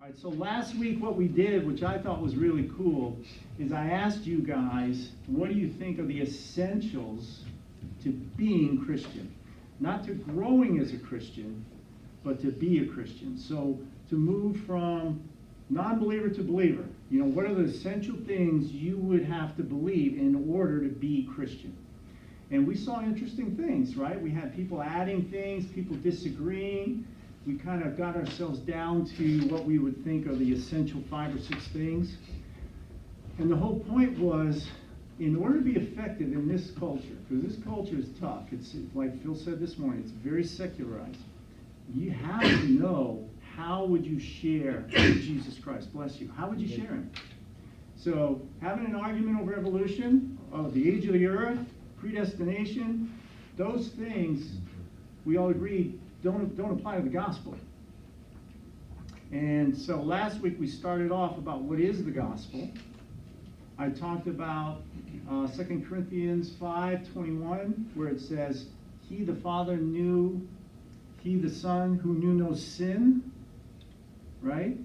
All right, so last week what we did, which I thought was really cool, is I asked you guys, what do you think are the essentials to being Christian? Not to growing as a Christian, but to be a Christian. So to move from non-believer to believer, what are the essential things you would have to believe in order to be Christian? And we saw interesting things, right? We had people adding things, people disagreeing. We kind of got ourselves down to what we would think are the essential 5 or 6 things. And the whole point was, in order to be effective in this culture, because this culture is tough, it's like Phil said this morning, it's very secularized. You have to know, how would you share Jesus Christ? Bless you. How would you share him? So having an argument over evolution, the age of the earth, predestination, those things, we all agree, don't apply to the gospel. And so last week we started off about what is the gospel. I talked about 2 Corinthians 5:21, where it says, he the Father knew, he the Son who knew no sin, right?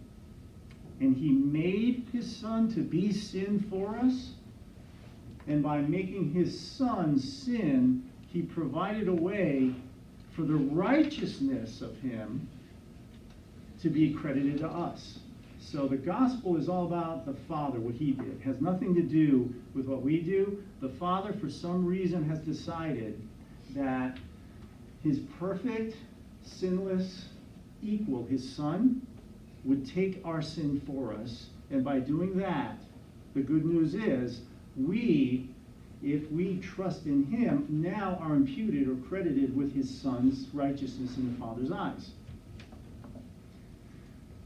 And he made his Son to be sin for us. And by making his Son sin, he provided a way for the righteousness of him to be credited to us. So the gospel is all about the Father, what he did. It has nothing to do with what we do. The Father, for some reason, has decided that his perfect, sinless equal, his Son, would take our sin for us. And by doing that, the good news is, we, if we trust in him, now are imputed or credited with his Son's righteousness in the Father's eyes.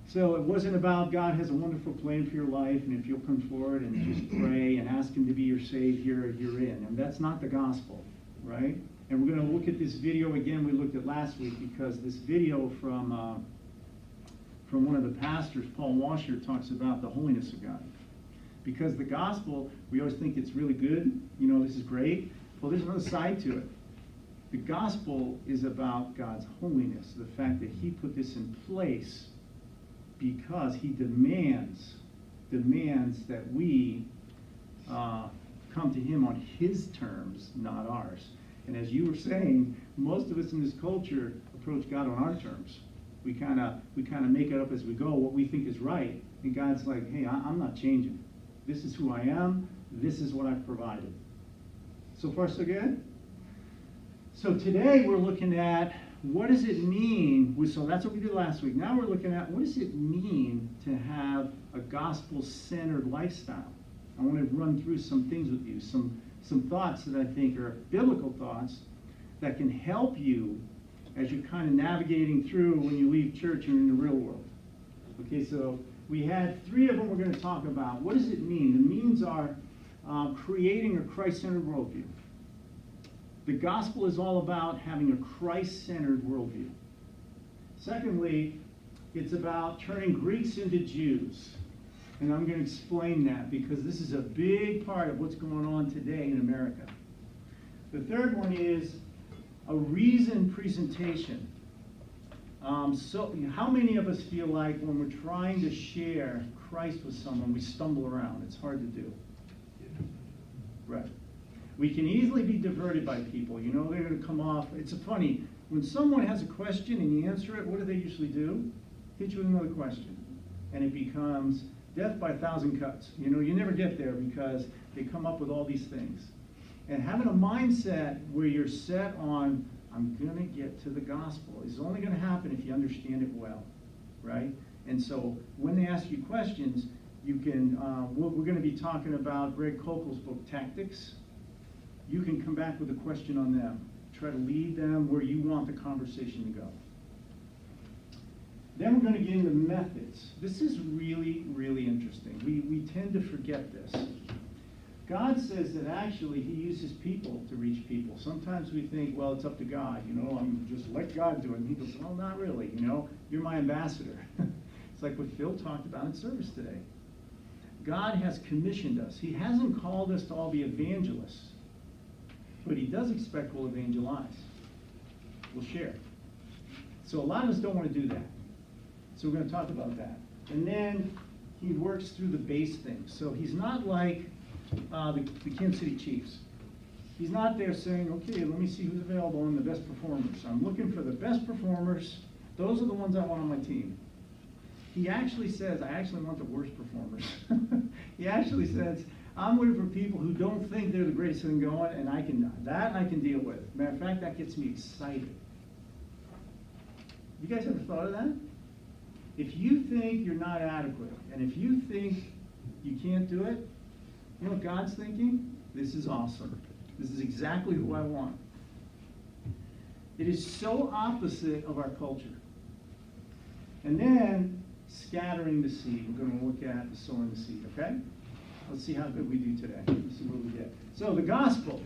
So it wasn't about God has a wonderful plan for your life, and if you'll come forward and just pray and ask him to be your Savior, you're in. And that's not the gospel, right? And we're going to look at this video again we looked at last week, because this video from one of the pastors, Paul Washer, talks about the holiness of God. Because the gospel, we always think it's really good. This is great. Well, there's another side to it. The gospel is about God's holiness, the fact that he put this in place because he demands that we come to him on his terms, not ours. And as you were saying, most of us in this culture approach God on our terms. We kind of make it up as we go, what we think is right. And God's like, hey, I'm not changing. This is who I am. This is what I've provided. So far, so good? So today we're looking at, what does it mean? So that's what we did last week. Now we're looking at, what does it mean to have a gospel-centered lifestyle? I want to run through some things with you, some thoughts that I think are biblical thoughts that can help you as you're kind of navigating through when you leave church and in the real world. Okay, so we had 3 of them we're going to talk about. What does it mean? The means are creating a Christ-centered worldview. The gospel is all about having a Christ-centered worldview. Secondly, it's about turning Greeks into Jews. And I'm going to explain that because this is a big part of what's going on today in America. The third one is a reasoned presentation. So how many of us feel like when we're trying to share Christ with someone, we stumble around? It's hard to do. Right. We can easily be diverted by people. They're going to come off. It's funny. When someone has a question and you answer it, what do they usually do? Hit you with another question. And it becomes death by 1,000 cuts. You never get there because they come up with all these things. And having a mindset where you're set on, I'm going to get to the gospel, is only going to happen if you understand it well, right? And so when they ask you questions, you can, we're going to be talking about Greg Koukl's book, Tactics. You can come back with a question on them. Try to lead them where you want the conversation to go. Then we're going to get into methods. This is really, really interesting. We tend to forget this. God says that actually he uses people to reach people. Sometimes we think, well, it's up to God. I'm just let God do it. And he goes, well, not really. You're my ambassador. It's like what Phil talked about in service today. God has commissioned us. He hasn't called us to all be evangelists. But he does expect we'll evangelize. We'll share. So a lot of us don't want to do that. So we're going to talk about that. And then he works through the base things. So he's not like the Kansas City Chiefs. He's not there saying, okay, let me see who's available and the best performers. I'm looking for the best performers. Those are the ones I want on my team. He actually says, I actually want the worst performers. He actually says, I'm looking for people who don't think they're the greatest thing going, and I can deal with. Matter of fact, that gets me excited. You guys ever thought of that? If you think you're not adequate, and if you think you can't do it, you know what God's thinking? This is awesome. This is exactly who I want. It is so opposite of our culture. And then, scattering the seed. We're going to look at the sowing the seed, okay? Let's see how good we do today. Let's see what we get. So, the gospel,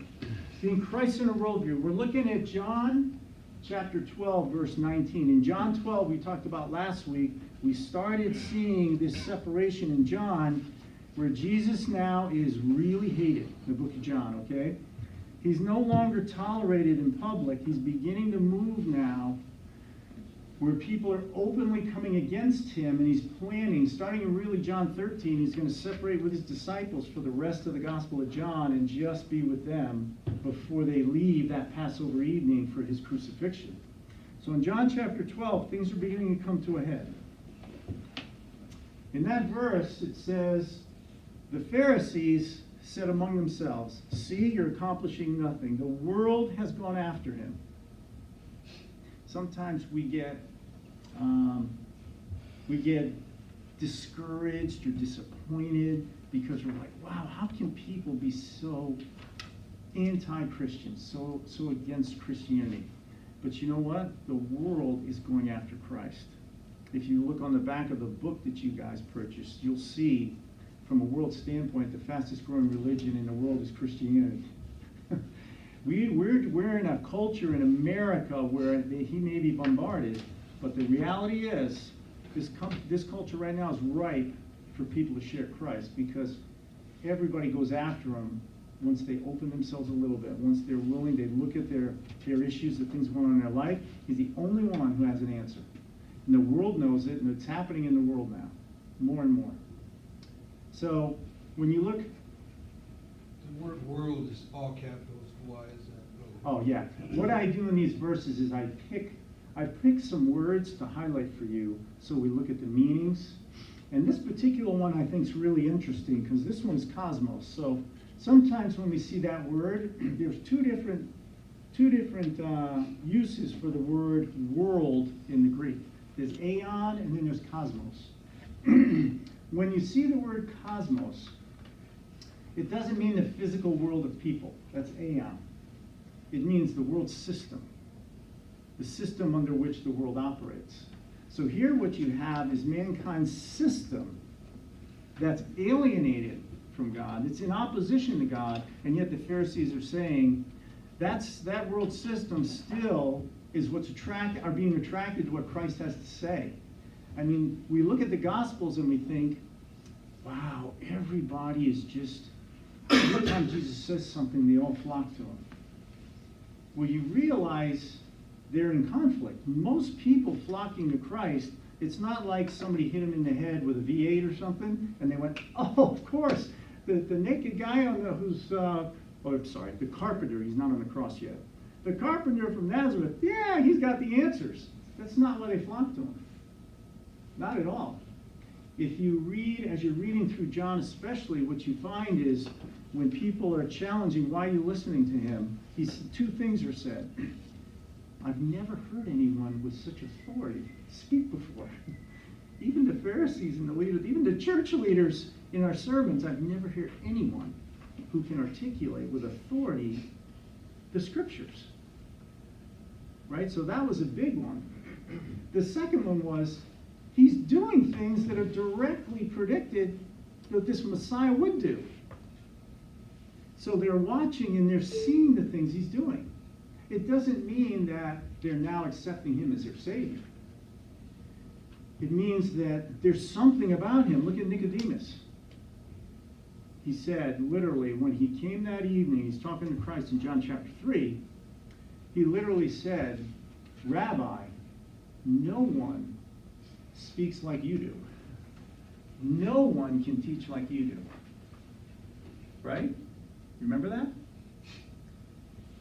being Christ in a worldview. We're looking at John chapter 12, verse 19. In John 12, we talked about last week, we started seeing this separation in John where Jesus now is really hated, the book of John, okay? He's no longer tolerated in public. He's beginning to move now where people are openly coming against him, and he's planning, starting in really John 13, he's going to separate with his disciples for the rest of the Gospel of John and just be with them before they leave that Passover evening for his crucifixion. So in John chapter 12, things are beginning to come to a head. In that verse, it says, the Pharisees said among themselves, see, you're accomplishing nothing. The world has gone after him. Sometimes we get discouraged or disappointed because we're like, wow, how can people be so anti-Christian, so against Christianity? But you know what? The world is going after Christ. If you look on the back of the book that you guys purchased, you'll see, from a world standpoint, the fastest growing religion in the world is Christianity. We're in a culture in America where he may be bombarded, but the reality is this culture right now is ripe for people to share Christ because everybody goes after him once they open themselves a little bit. Once they're willing, they look at their issues, the things going on in their life. He's the only one who has an answer. And the world knows it, and it's happening in the world now, more and more. So when you look... The word world is all capitals. Why is that? Oh, yeah. What I do in these verses is I pick some words to highlight for you so we look at the meanings. And this particular one I think is really interesting because this one is cosmos. So sometimes when we see that word, there's two different uses for the word world in the Greek. There's aeon and then there's cosmos. When you see the word cosmos, it doesn't mean the physical world of people. That's aeon. It means the world system, the system under which the world operates. So here what you have is mankind's system that's alienated from God. It's in opposition to God, and yet the Pharisees are saying that world system still is what's are being attracted to what Christ has to say. I mean, we look at the Gospels and we think, wow, everybody is just, every time Jesus says something, they all flock to him. Well, you realize they're in conflict. Most people flocking to Christ, it's not like somebody hit him in the head with a V8 or something, and they went, oh, of course, the naked guy the carpenter, he's not on the cross yet. The carpenter from Nazareth, yeah, he's got the answers. That's not why they flocked to him. Not at all. If you read, as you're reading through John especially, what you find is when people are challenging why you're listening to him, two things are said. I've never heard anyone with such authority speak before. Even the Pharisees and the leaders, even the church leaders in our sermons, I've never heard anyone who can articulate with authority the scriptures. Right? So that was a big one. The second one was, he's doing things that are directly predicted that this Messiah would do. So they're watching and they're seeing the things he's doing. It doesn't mean that they're now accepting him as their Savior. It means that there's something about him. Look at Nicodemus. He said, literally, when he came that evening, he's talking to Christ in John chapter 3, he literally said, Rabbi, no one speaks like you do. one can teach like you do. Right? Remember that?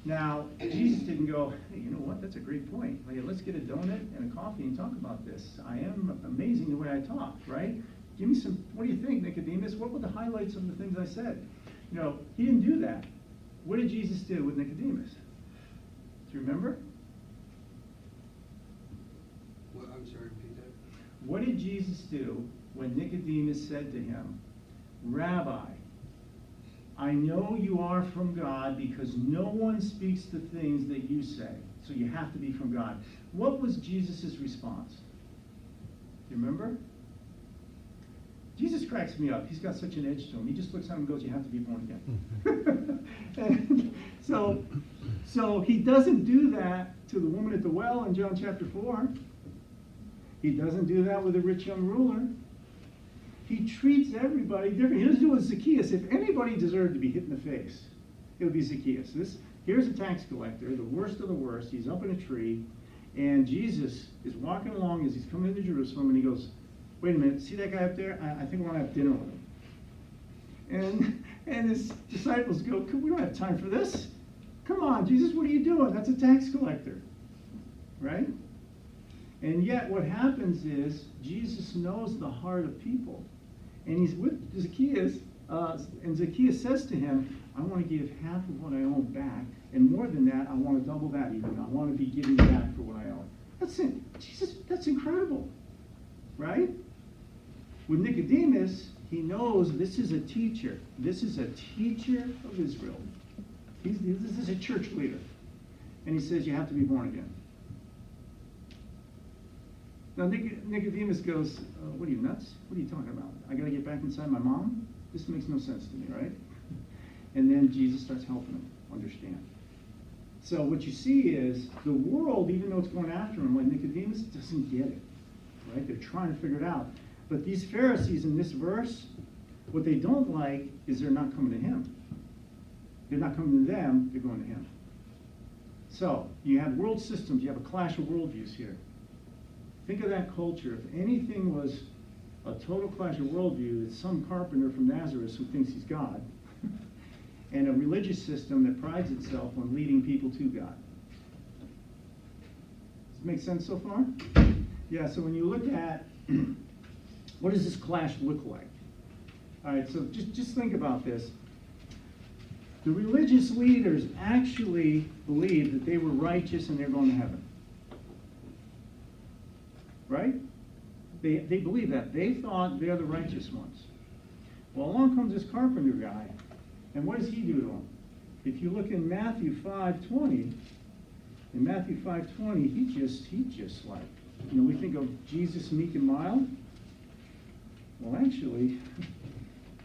Now, Jesus didn't go, hey, you know what? That's a great point. Like, let's get a donut and a coffee and talk about this. I am amazing the way I talk, right? Give me some, what do you think, Nicodemus? What were the highlights of the things I said? You know, he didn't do that. What did Jesus do with Nicodemus? Do you remember? Well, I'm sorry, repeat that. What did Jesus do when Nicodemus said to him, Rabbi, I know you are from God because no one speaks the things that you say, so you have to be from God. What was Jesus' response? Do you remember? Jesus cracks me up. He's got such an edge to him. He just looks at him and goes, you have to be born again. And so he doesn't do that to the woman at the well in John chapter 4. He doesn't do that with the rich young ruler. He treats everybody different. He doesn't do it with Zacchaeus. If anybody deserved to be hit in the face, it would be Zacchaeus. Here's a tax collector, the worst of the worst. He's up in a tree, and Jesus is walking along as he's coming into Jerusalem, and he goes, wait a minute, see that guy up there? I think I want to have dinner with him. And his disciples go, we don't have time for this. Come on, Jesus, what are you doing? That's a tax collector, right? And yet what happens is Jesus knows the heart of people. And he's with Zacchaeus, and Zacchaeus says to him, I want to give half of what I own back, and more than that, I want to double that even. I want to be giving back for what I own. That's it. Jesus, that's incredible, right? With Nicodemus, he knows this is a teacher. This is a teacher of Israel. This is a church leader. And he says, you have to be born again. Now, Nicodemus goes, what are you, nuts? What are you talking about? I got to get back inside my mom? This makes no sense to me, right? And then Jesus starts helping him understand. So what you see is the world, even though it's going after him, like Nicodemus, doesn't get it, right? They're trying to figure it out. But these Pharisees in this verse, what they don't like is they're not coming to him. They're not coming to them, they're going to him. So you have world systems, you have a clash of worldviews here. Think of that culture. If anything was a total clash of worldview, it's some carpenter from Nazareth who thinks he's God, and a religious system that prides itself on leading people to God. Does it make sense so far? Yeah, so when you look at what does this clash look like? All right, so just think about this. The religious leaders actually believed that they were righteous and they're going to heaven. Right? They believe that. They thought they're the righteous ones. Well, along comes this carpenter guy, and what does he do to them? If you look in Matthew 5:20, he just like, you know, we think of Jesus meek and mild. Well, actually,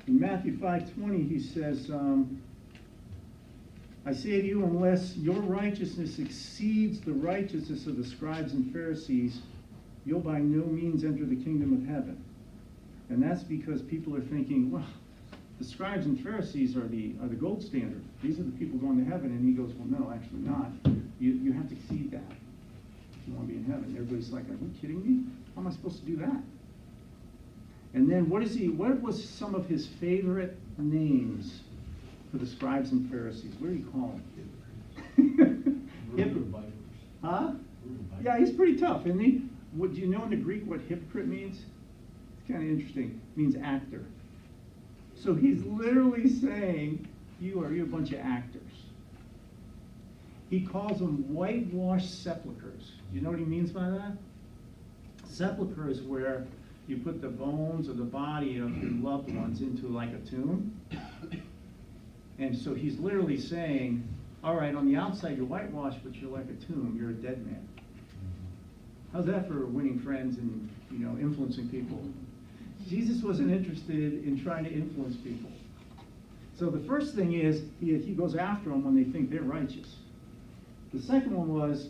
in Matthew 5:20, he says, I say to you, unless your righteousness exceeds the righteousness of the scribes and Pharisees, you'll by no means enter the kingdom of heaven. And that's because people are thinking, well, the scribes and Pharisees are the gold standard. These are the people going to heaven. And he goes, well, no, actually not. You have to exceed that if you want to be in heaven. Everybody's like, are you kidding me? How am I supposed to do that? And then what was some of his favorite names for the scribes and Pharisees? What did he call them? Hypocrites. Huh? Yeah, he's pretty tough, isn't he? Do you know in the Greek what hypocrite means? It's kind of interesting. It means actor. So he's literally saying, you're a bunch of actors. He calls them whitewashed sepulchres. Do you know what he means by that? Sepulcher is where you put the bones or the body of your loved ones into like a tomb. And so he's literally saying, all right, on the outside you're whitewashed, but you're like a tomb. You're a dead man. How's that for winning friends and, you know, influencing people? Jesus wasn't interested in trying to influence people. So the first thing is he goes after them when they think they're righteous. The second one was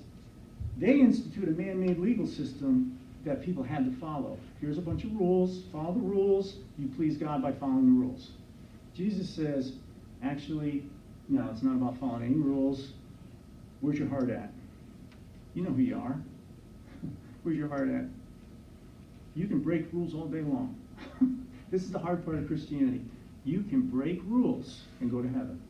they institute a man-made legal system that people had to follow. Here's a bunch of rules. Follow the rules. You please God by following the rules. Jesus says, actually, no, it's not about following any rules. Where's your heart at? You know who you are. Where's your heart at? You can break rules all day long. This is the hard part of Christianity. You can break rules and go to heaven.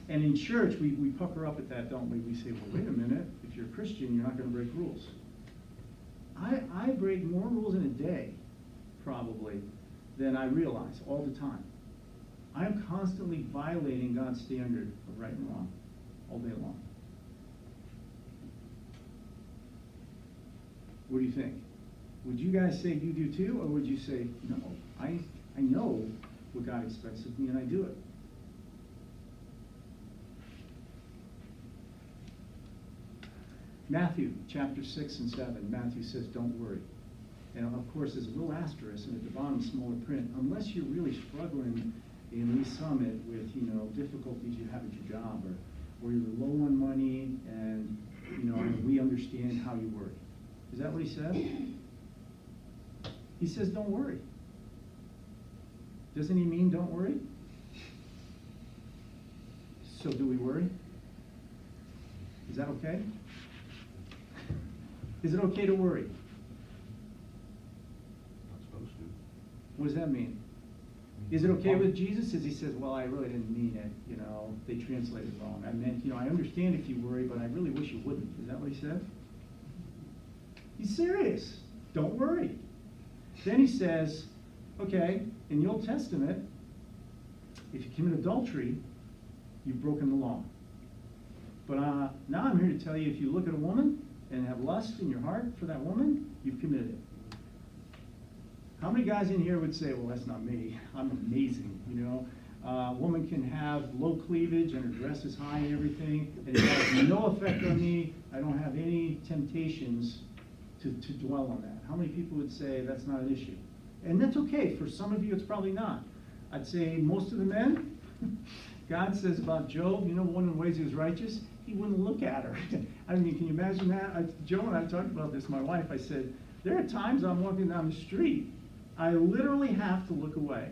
And in church, we pucker up at that, don't we? We say, well, wait a minute. If you're a Christian, you're not going to break rules. I break more rules in a day, probably, than I realize all the time. I am constantly violating God's standard of right and wrong all day long. What do you think? Would you guys say you do too, or would you say, no, I know what God expects of me and I do it? Matthew chapter 6 and 7, Matthew says, don't worry. And of course, there's a little asterisk and at the bottom, smaller print. Unless you're really struggling in Lee Summit with, difficulties you have at your job, or you're low on money, and, we understand how you worry. Is that what he says? He says, don't worry. Doesn't he mean don't worry? So do we worry? Is that okay? Is it okay to worry? Not supposed to. What does that mean? Is it okay with Jesus? As he says, well, I really didn't mean it, they translated it wrong. I meant, I understand if you worry, but I really wish you wouldn't. Is that what he said? He's serious. Don't worry. Then he says, okay, in the Old Testament, if you commit adultery, you've broken the law. But now I'm here to tell you, if you look at a woman and have lust in your heart for that woman, you've committed it. How many guys in here would say, well, that's not me. I'm amazing, A woman can have low cleavage and her dress is high and everything, and it has no effect on me. I don't have any temptations to dwell on that. How many people would say that's not an issue? And that's okay. For some of you, it's probably not. I'd say most of the men, God says about Job, one of the ways he was righteous, he wouldn't look at her. I mean, can you imagine that? Joe and I talked about this, my wife. I said, there are times I'm walking down the street, I literally have to look away.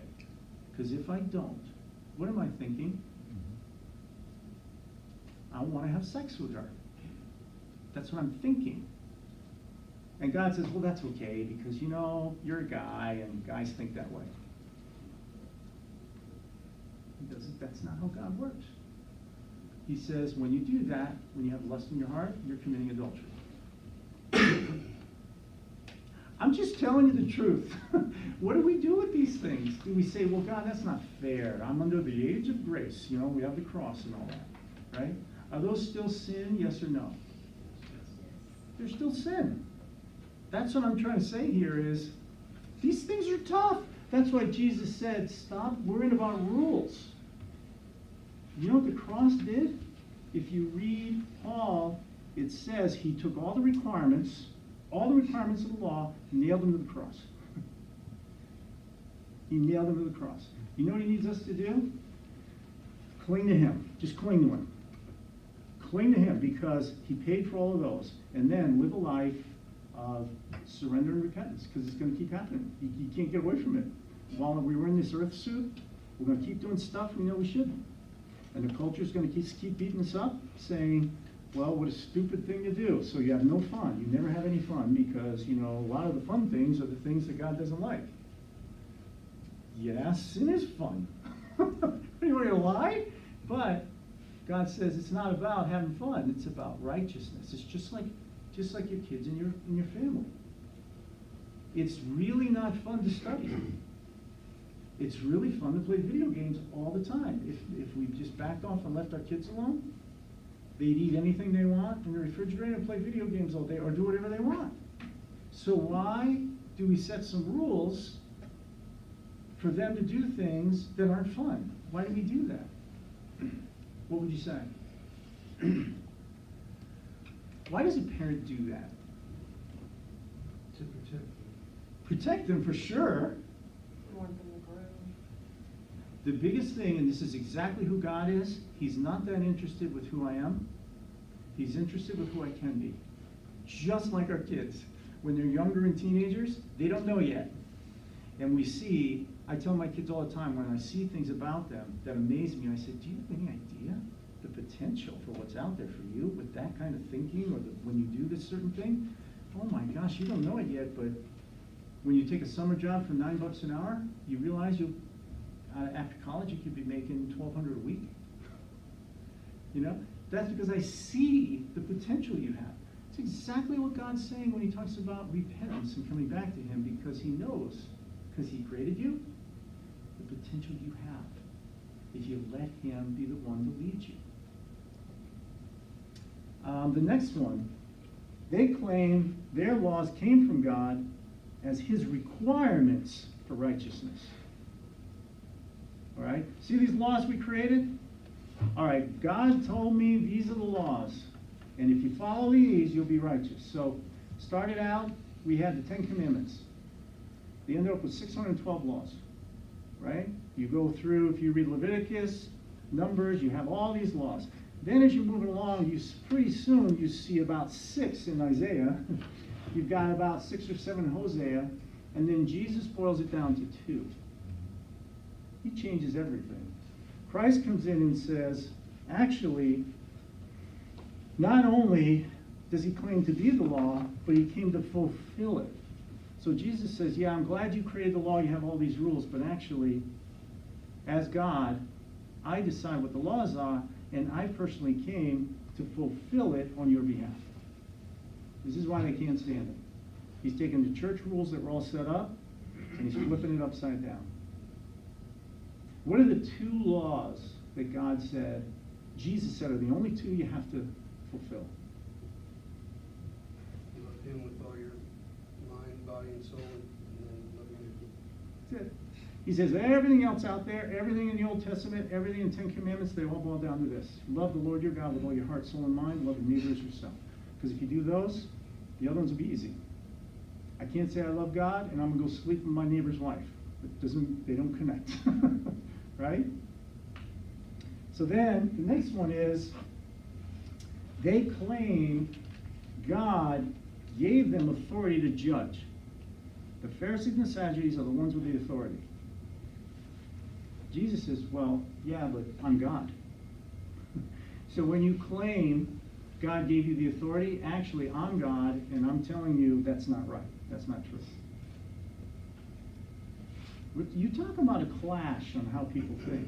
Because if I don't, what am I thinking? I want to have sex with her. That's what I'm thinking. And God says, well, that's okay, because, you're a guy, and guys think that way. That's not how God works. He says, when you do that, when you have lust in your heart, you're committing adultery. I'm just telling you the truth. What do we do with these things? Do we say, well, God, that's not fair. I'm under the age of grace. We have the cross and all that, right? Are those still sin, yes or no? They're still sin. That's what I'm trying to say here is, these things are tough. That's why Jesus said, stop worrying about rules. You know what the cross did? If you read Paul, it says he took all the requirements of the law, nailed them to the cross. He nailed them to the cross. You know what he needs us to do? Cling to him. Just cling to him. Cling to him because he paid for all of those. And then live a life of surrender and repentance, because it's going to keep happening. You can't get away from it. While we were in this earth suit, we're going to keep doing stuff we know we shouldn't. And the culture is going to keep beating us up, saying, well, what a stupid thing to do. So you have no fun. You never have any fun because, a lot of the fun things are the things that God doesn't like. Yeah, sin is fun. Are you ready to lie? But God says it's not about having fun. It's about righteousness. It's just like your kids in your family. It's really not fun to study. It's really fun to play video games all the time. If we just backed off and left our kids alone, they'd eat anything they want in the refrigerator and play video games all day or do whatever they want. So why do we set some rules for them to do things that aren't fun? Why do we do that? What would you say? Why does a parent do that? To protect them. Protect them for sure. You want them to grow. The biggest thing, and this is exactly who God is, he's not that interested with who I am. He's interested with who I can be. Just like our kids. When they're younger and teenagers, they don't know yet. And I tell my kids all the time, when I see things about them that amaze me, I say, do you have any idea the potential for what's out there for you with that kind of thinking, or when you do this certain thing? Oh my gosh, you don't know it yet, but When you take a summer job for $9 an hour, you realize after college you could be making $1,200 a week. You know, that's because I see the potential you have. It's exactly what God's saying when he talks about repentance and coming back to him, because he knows, because he created you, the potential you have if you let him be the one to lead you. The next one, they claim their laws came from God as his requirements for righteousness. All right? See these laws we created? All right, God told me these are the laws. And if you follow these, you'll be righteous. So, started out, we had the 10 Commandments. They ended up with 612 laws. Right? You go through, if you read Leviticus, Numbers, you have all these laws. Then as you're moving along, pretty soon you see about 6 in Isaiah. You've got about 6 or 7 in Hosea. And then Jesus boils it down to 2. He changes everything. Christ comes in and says, actually, not only does he claim to be the law, but he came to fulfill it. So Jesus says, yeah, I'm glad you created the law, you have all these rules, but actually, as God, I decide what the laws are, and I personally came to fulfill it on your behalf. This is why they can't stand it. He's taken the church rules that were all set up, and he's flipping it upside down. What are the 2 laws that God said, Jesus said, are the only 2 you have to fulfill? You love him with all your mind, body, and soul, and then love your neighbor. That's it. He says everything else out there, everything in the Old Testament, everything in 10 Commandments, they all boil down to this. Love the Lord your God with all your heart, soul, and mind. Love your neighbor as yourself. Because if you do those, the other ones will be easy. I can't say I love God and I'm going to go sleep with my neighbor's wife. They don't connect. Right? So then, the next one is, they claim God gave them authority to judge. The Pharisees and the Sadducees are the ones with the authority. Jesus says, well, yeah, but I'm God. So when you claim God gave you the authority, actually, I'm God, and I'm telling you that's not right. That's not true. You talk about a clash on how people think.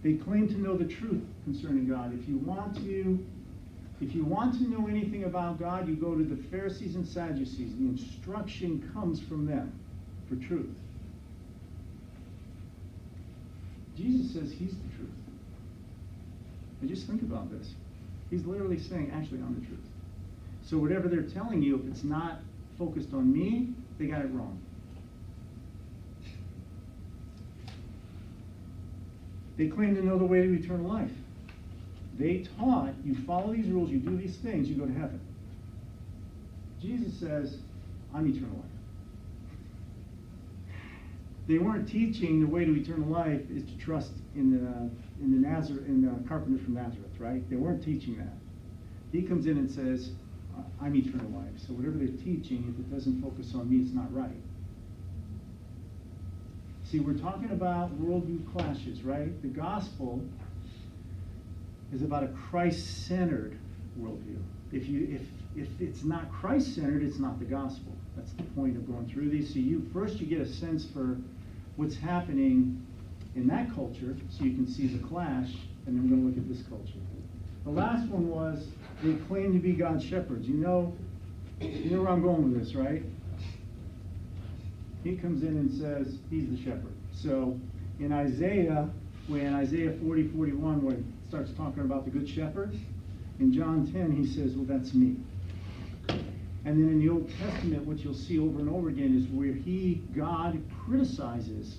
They claim to know the truth concerning God. If you want to know anything about God, you go to the Pharisees and Sadducees. The instruction comes from them for truth. Jesus says he's the truth. And just think about this. He's literally saying, actually, I'm the truth. So whatever they're telling you, if it's not focused on me, they got it wrong. They claim to know the way to eternal life. They taught, you follow these rules, you do these things, you go to heaven. Jesus says, I'm eternal life. They weren't teaching the way to eternal life is to trust in the carpenter from Nazareth, right? They weren't teaching that. He comes in and says, I'm eternal life. So whatever they're teaching, if it doesn't focus on me, it's not right. See, we're talking about worldview clashes, right? The gospel is about a Christ-centered worldview. If it's not Christ-centered, it's not the gospel. That's the point of going through these. So you get a sense for what's happening in that culture, so you can see the clash, and then we're going to look at this culture. The last one was they claim to be God's shepherds. You know where I'm going with this, right? He comes in and says he's the shepherd. So in Isaiah, when Isaiah 40:41, when it starts talking about the good shepherd, in John 10 he says, well, that's me. And then in the Old Testament, what you'll see over and over again is where God criticizes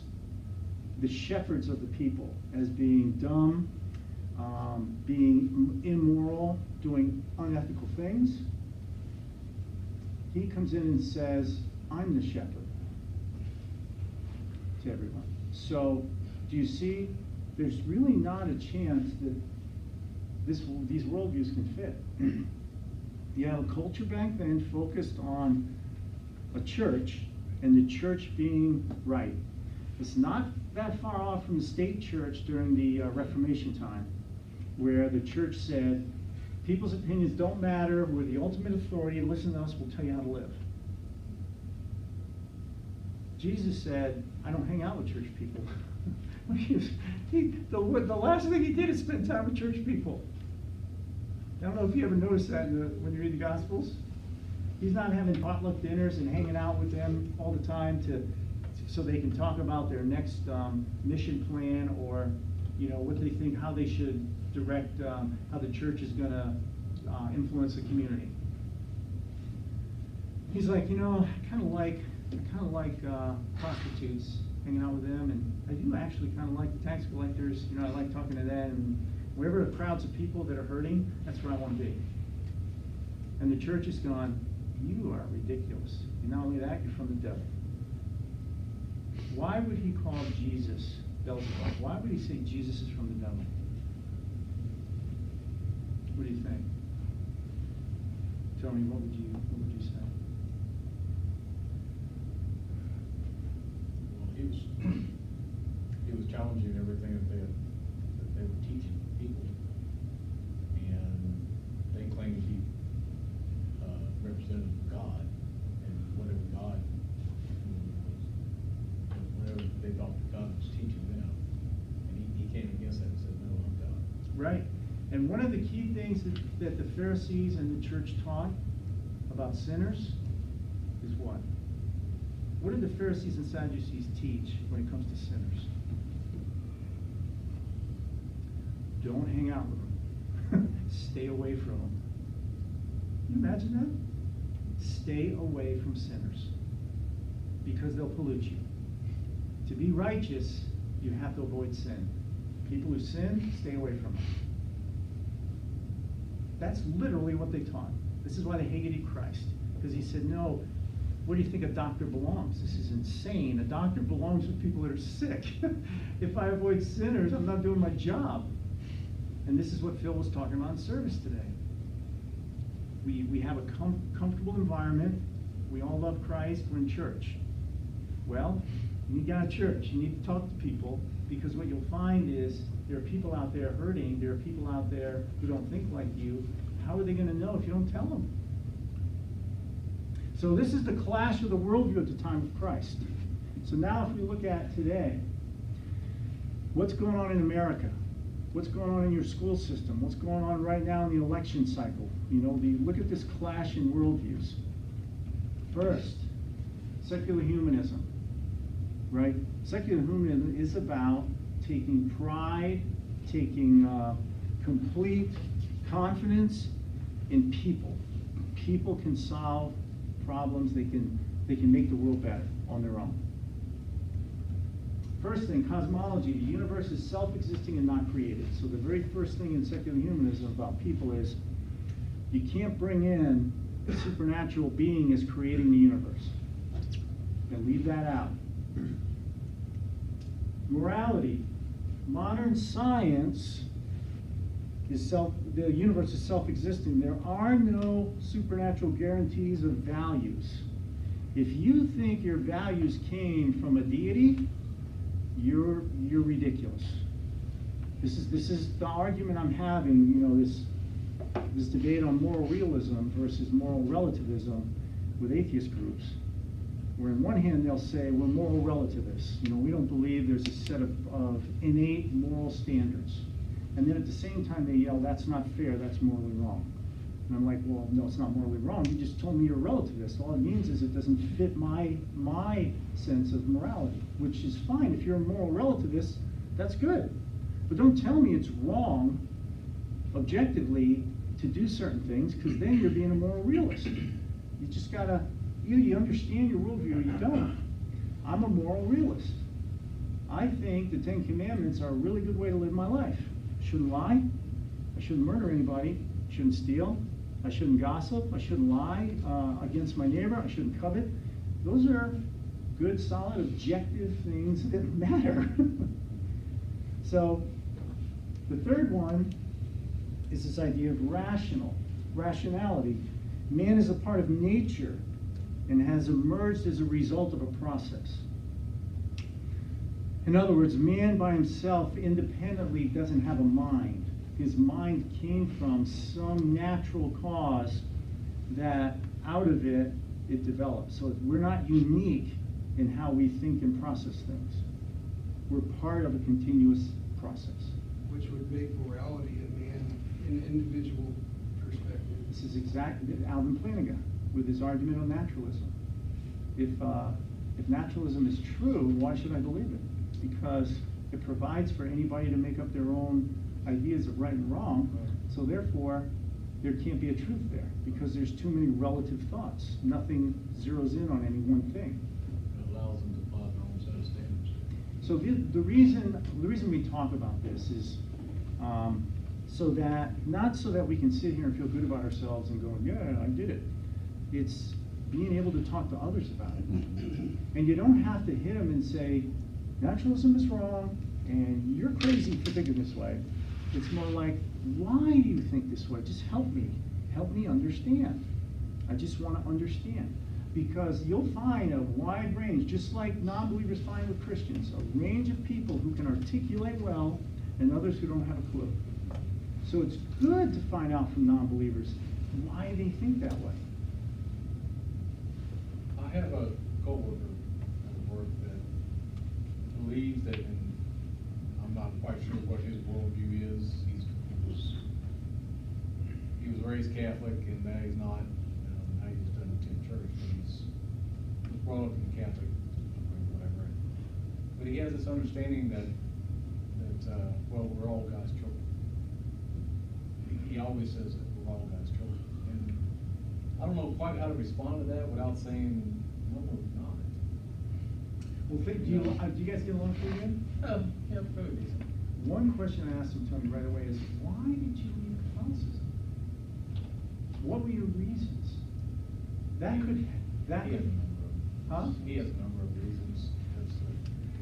the shepherds of the people as being dumb, being immoral, doing unethical things. He comes in and says, I'm the shepherd to everyone. So, do you see? There's really not a chance that these worldviews can fit. You have a culture back then focused on a church, and the church being right. It's not that far off from the state church during the Reformation time, where the church said, people's opinions don't matter, we're the ultimate authority, listen to us, we'll tell you how to live. Jesus said, I don't hang out with church people. The last thing he did is spend time with church people. I don't know if you ever noticed that when you read the Gospels. He's not having potluck dinners and hanging out with them all the time so they can talk about their next mission plan, or what they think, how they should direct, how the church is going to influence the community. He's like, I kind of like prostitutes, hanging out with them, and I do actually kind of like the tax collectors. I like talking to them, and wherever the crowds of people that are hurting, that's where I want to be. And the church is going, you are ridiculous. And not only that, you're from the devil. Why would he call Jesus Beelzebub? Why would he say Jesus is from the devil? What do you think? Tell me, what would you say? Well, he was challenging everything that they were teaching people, and they claimed he represented God, and whatever God was, whatever they thought God was teaching them, and he came against that and said, no, I'm God. Right. And one of the key things that the Pharisees and the church taught about sinners is what? What did the Pharisees and Sadducees teach when it comes to sinners? Don't hang out with them. Stay away from them. Can you imagine that? Stay away from sinners, because they'll pollute you. To be righteous, you have to avoid sin. People who sin, stay away from them. That's literally what they taught. This is why they hated Christ, because he said, no, where do you think a doctor belongs? This is insane. A doctor belongs with people that are sick. If I avoid sinners, I'm not doing my job. And this is what Phil was talking about in service today. We have a comfortable environment. We all love Christ. We're in church. Well, you need to get out of church. You need to talk to people, because what you'll find is there are people out there hurting. There are people out there who don't think like you. How are they going to know if you don't tell them? So this is the clash of the worldview at the time of Christ. So now if we look at today, what's going on in America? What's going on in your school system? What's going on right now in the election cycle? Look at this clash in worldviews. First, secular humanism, right? Secular humanism is about taking pride, taking complete confidence in people. People can solve problems. They can make the world better on their own. First thing, cosmology. The universe is self-existing and not created. So the very first thing in secular humanism about people is you can't bring in a supernatural being as creating the universe. And leave that out. Morality. Modern science is the universe is self-existing. There are no supernatural guarantees of values. If you think your values came from a deity, you're ridiculous. This is the argument I'm having, this debate on moral realism versus moral relativism with atheist groups, where on one hand they'll say we're moral relativists. We don't believe there's a set of innate moral standards. And then at the same time they yell, that's not fair, that's morally wrong. And I'm like, well, no, it's not morally wrong. You just told me you're a relativist. All it means is it doesn't fit my sense of morality, which is fine. If you're a moral relativist, that's good. But don't tell me it's wrong, objectively, to do certain things, because then you're being a moral realist. You just gotta, either you understand your worldview or you don't. I'm a moral realist. I think the Ten Commandments are a really good way to live my life. I shouldn't lie. I shouldn't murder anybody. I shouldn't steal. I shouldn't gossip. I shouldn't lie against my neighbor. I shouldn't covet. Those are good, solid, objective things that matter. So the third one is this idea of rationality. Man is a part of nature and has emerged as a result of a process. In other words, man by himself independently doesn't have a mind. His mind came from some natural cause that out of it developed. So we're not unique in how we think and process things. We're part of a continuous process. Which would make morality a man, an individual perspective. This is exactly Alvin Plantinga with his argument on naturalism. If naturalism is true, why should I believe it? Because it provides for anybody to make up their own ideas of right and wrong. So therefore, there can't be a truth there because there's too many relative thoughts. Nothing zeroes in on any one thing. It allows them to apply their own set of standards. So the reason we talk about this is not so that we can sit here and feel good about ourselves and go, yeah, I did it. It's being able to talk to others about it. And you don't have to hit them and say, naturalism is wrong and you're crazy for thinking this way. It's more like, why do you think this way? Just help me understand. I just want to understand. Because you'll find a wide range, just like non-believers find with Christians, a range of people who can articulate well and others who don't have a clue. So it's good to find out from non-believers why they think that way. I have a coworker at work that believes that, and I'm not quite sure what his worldview is. He was raised Catholic, and now he's not. Now he just doesn't attend church, but he's brought up in the Catholic, whatever. But he has this understanding that well, we're all God's children. He always says that we're all God's children, and I don't know quite how to respond to that without saying, no, we're not. Well, do you guys get along pretty good? Yeah, fairly decent. One question I asked him, Tony, right away is, why did you leave Catholicism? What were your reasons? He has a number of, Huh? He has a number of reasons.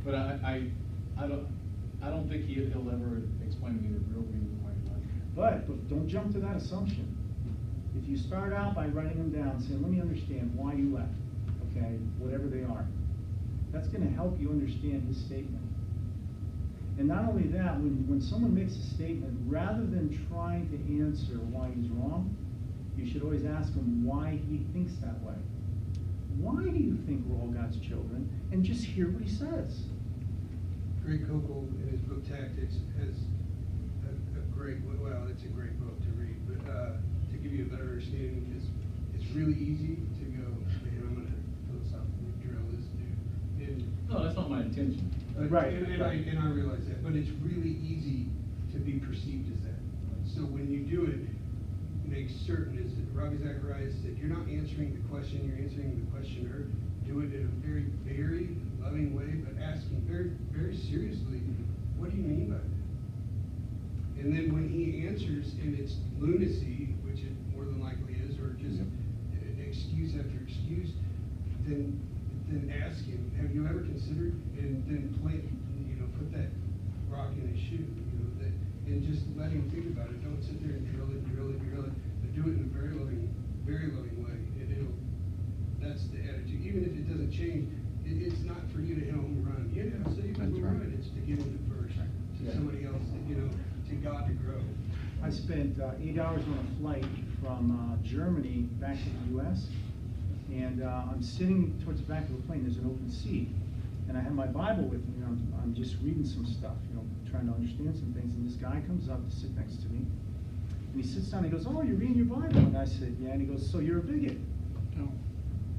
But I don't think he'll ever explain to me the real reason why he left. But don't jump to that assumption. If you start out by writing them down, saying, let me understand why you left, okay, whatever they are, that's going to help you understand his statement. And not only that, when someone makes a statement, rather than trying to answer why he's wrong, you should always ask him why he thinks that way. Why do you think we're all God's children? And just hear what he says. Greg Koukl, in his book Tactics, has a great, well, it's a great book to read, but to give you a better understanding, it's really easy to go, man, I'm going to philosophically drill this dude. No, that's not my intention. Right. And I realize that, but it's really easy to be perceived as that. So when you do it, make certain, as Ravi Zacharias said, you're not answering the question, you're answering the questioner. Do it in a very, very loving way, but asking very, very seriously, what do you mean by that? And then when he answers and it's lunacy, which it more than likely is, or just excuse after excuse, then ask him, have you ever considered, and then put that rock in his shoe, and just let him think about it. Don't sit there and drill it, but do it in a very loving way. And that's the attitude. Even if it doesn't change, it's not for you to hit a home run. Yeah, say That's home right. run. It's to get him to first, to somebody else, to God to grow. I spent 8 hours on a flight from Germany back to the U.S. And I'm sitting towards the back of the plane. There's an open seat, and I have my Bible with me. And I'm just reading some stuff, trying to understand some things. And this guy comes up to sit next to me, and he sits down. And he goes, "Oh, you're reading your Bible?" And I said, "Yeah." And he goes, "So you're a bigot?" No.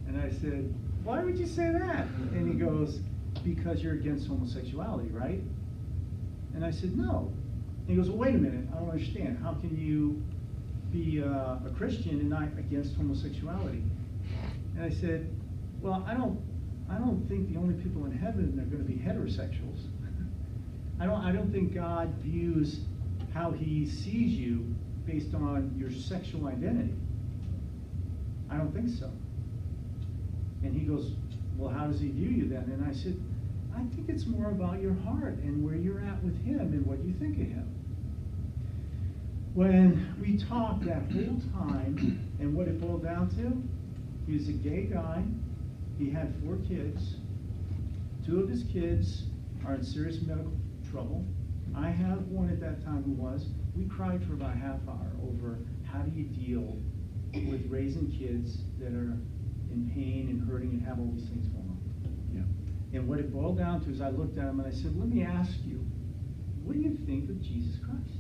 And I said, "Why would you say that?" And he goes, "Because you're against homosexuality, right?" And I said, "No." And he goes, "Well, wait a minute. I don't understand. How can you be a Christian and not against homosexuality?" And I said, "Well, I don't think the only people in heaven are going to be heterosexuals. I don't think God views how he sees you based on your sexual identity. I don't think so." And he goes, "Well, how does he view you then?" And I said, "I think it's more about your heart and where you're at with him and what you think of him." When we talked that whole time, and what it boiled down to, he was a gay guy. He had 4 kids. 2 of his kids are in serious medical trouble. I have one at that time who was. We cried for about a half hour over how do you deal with raising kids that are in pain and hurting and have all these things going on. Yeah. And what it boiled down to is I looked at him and I said, let me ask you, what do you think of Jesus Christ?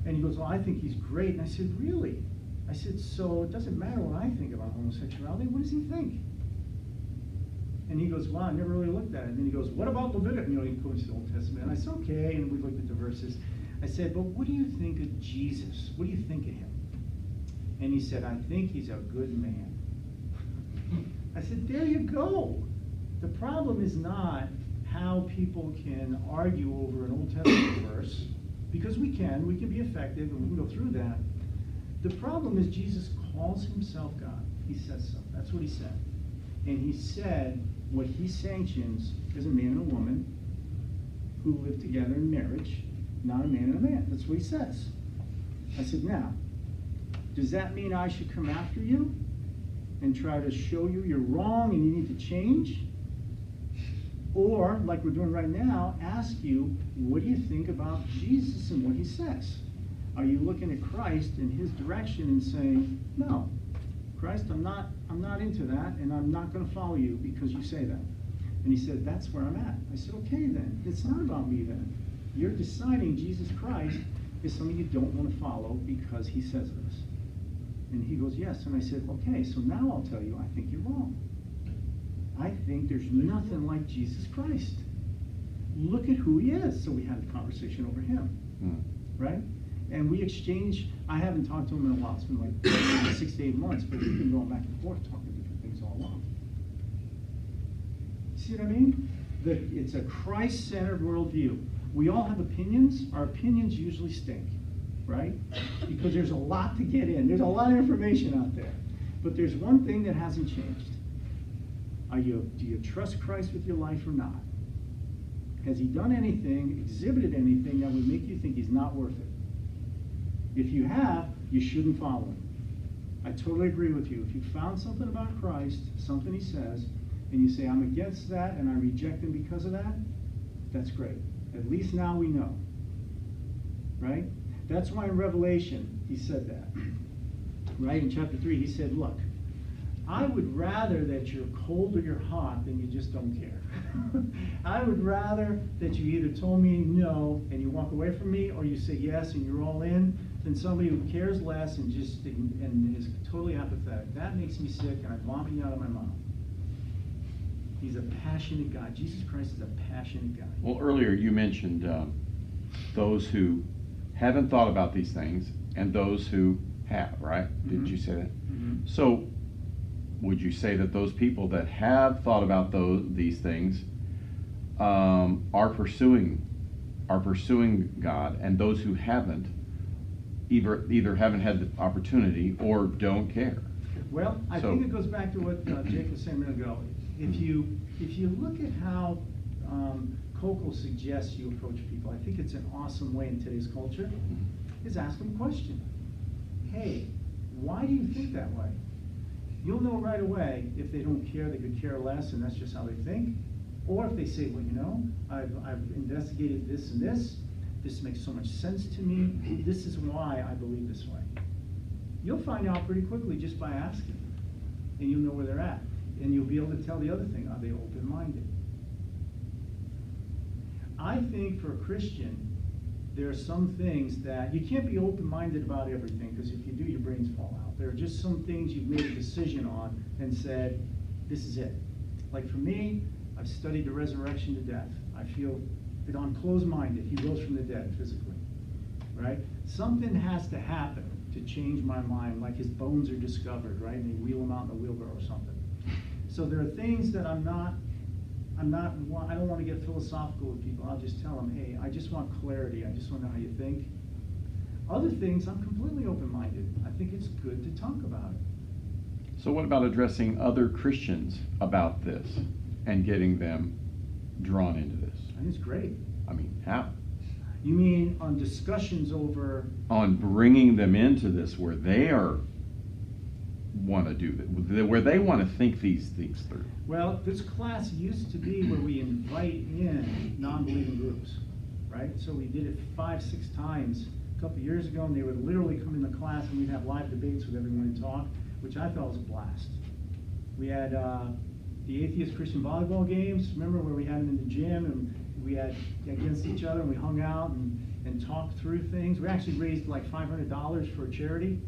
And he goes, well, I think he's great. And I said, really? I said, so it doesn't matter what I think about homosexuality. What does he think? And he goes, wow, I never really looked at it. And then he goes, what about Leviticus? You know, he quotes the Old Testament. And I said, okay. And we looked at the verses. I said, but what do you think of Jesus? What do you think of him? And he said, I think he's a good man. I said, there you go. The problem is not how people can argue over an Old Testament verse, because we can be effective and we can go through that. The problem is Jesus calls himself God. He says so. That's what he said. And he said what he sanctions is a man and a woman who live together in marriage, not a man and a man. That's what he says. I said, now, does that mean I should come after you and try to show you you're wrong and you need to change? Or, like we're doing right now, ask you, what do you think about Jesus and what he says? Are you looking at Christ in his direction and saying, no, Christ, I'm not into that, and I'm not going to follow you because you say that? And he said, that's where I'm at. I said, okay then, it's not about me then. You're deciding Jesus Christ is something you don't want to follow because he says this. And he goes, yes. And I said, okay, so now I'll tell you, I think you're wrong. I think there's nothing like Jesus Christ. Look at who he is. So we had a conversation over him, right? And we exchanged. I haven't talked to him in a while. It's been like 6 to 8 months, but we've been going back and forth talking different things all along. See what I mean? It's a Christ-centered worldview. We all have opinions. Our opinions usually stink, right? Because there's a lot to get in. There's a lot of information out there. But there's one thing that hasn't changed. Do you trust Christ with your life or not? Has he done anything, exhibited anything that would make you think he's not worth it? If you have, you shouldn't follow him. I totally agree with you. If you found something about Christ, something he says, and you say, I'm against that and I reject him because of that, that's great. At least now we know. Right? That's why in Revelation he said that. Right? In chapter 3 he said, look, I would rather that you're cold or you're hot than you just don't care. I would rather that you either told me no and you walk away from me, or you say yes and you're all in, than somebody who cares less and just and is totally apathetic. That makes me sick and I vomit you out of my mouth. He's a passionate God. Jesus Christ is a passionate God. Well, earlier you mentioned those who haven't thought about these things and those who have, right? Mm-hmm. Did you say that? Mm-hmm. So, would you say that those people that have thought about these things are pursuing God, and those who haven't either haven't had the opportunity or don't care? Well, I think it goes back to what Jake was saying a minute ago. If you look at how Kokol suggests you approach people, I think it's an awesome way in today's culture, is ask them a question. Hey, why do you think that way? You'll know right away if they don't care, they could care less, and that's just how they think. Or if they say, well, you know, I've investigated this and this. This makes so much sense to me. This is why I believe this way. You'll find out pretty quickly just by asking. And you'll know where they're at. And you'll be able to tell the other thing. Are they open-minded? I think for a Christian, there are some things that you can't be open-minded about everything, because if you do, your brains fall out. There are just some things you've made a decision on and said, this is it. Like for me, I've studied the resurrection to death. I feel that I'm closed-minded. He rose from the dead physically, right? Something has to happen to change my mind, like his bones are discovered, right? And they wheel him out in a wheelbarrow or something. So there are things that I don't want to get philosophical with people. I'll just tell them, hey, I just want clarity. I just want to know how you think. Other things, I'm completely open-minded. I think it's good to talk about it. So what about addressing other Christians about this and getting them drawn into this? I think it's great. I mean, how? You mean on discussions over... On bringing them into this where they want to do that, where they want to think these things through. Well, this class used to be where we invite in non-believing groups, right? So we did it 5-6 times a couple of years ago, and they would literally come in the class and we'd have live debates with everyone and talk, which I thought was a blast. We had the atheist Christian volleyball games, remember where we had them in the gym and we had against each other and we hung out and talked through things. We actually raised like $500 for a charity.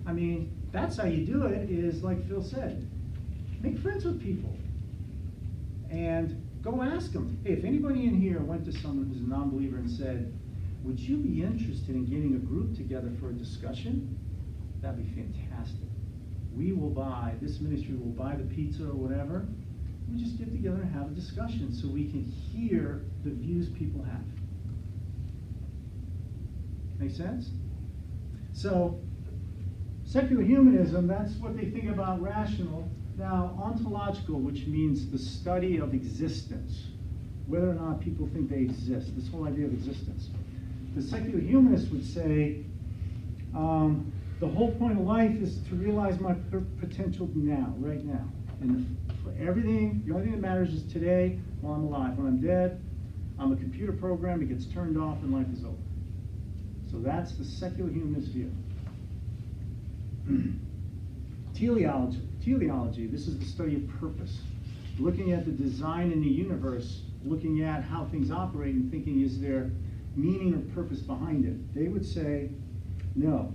I mean, that's how you do it, is like Phil said, make friends with people. And go ask them, hey, if anybody in here went to someone who's a non-believer and said, would you be interested in getting a group together for a discussion? That'd be fantastic. We will buy, this ministry will buy the pizza or whatever. We just get together and have a discussion so we can hear the views people have. Make sense? So, secular humanism, that's what they think about rational. Now, ontological, which means the study of existence, whether or not people think they exist, this whole idea of existence. The secular humanist would say, the whole point of life is to realize my potential now, right now. And for everything, the only thing that matters is today while I'm alive. When I'm dead, I'm a computer program, it gets turned off and life is over. So that's the secular humanist view. Teleology, this is the study of purpose. Looking at the design in the universe, looking at how things operate and thinking, is there meaning or purpose behind it? They would say, no.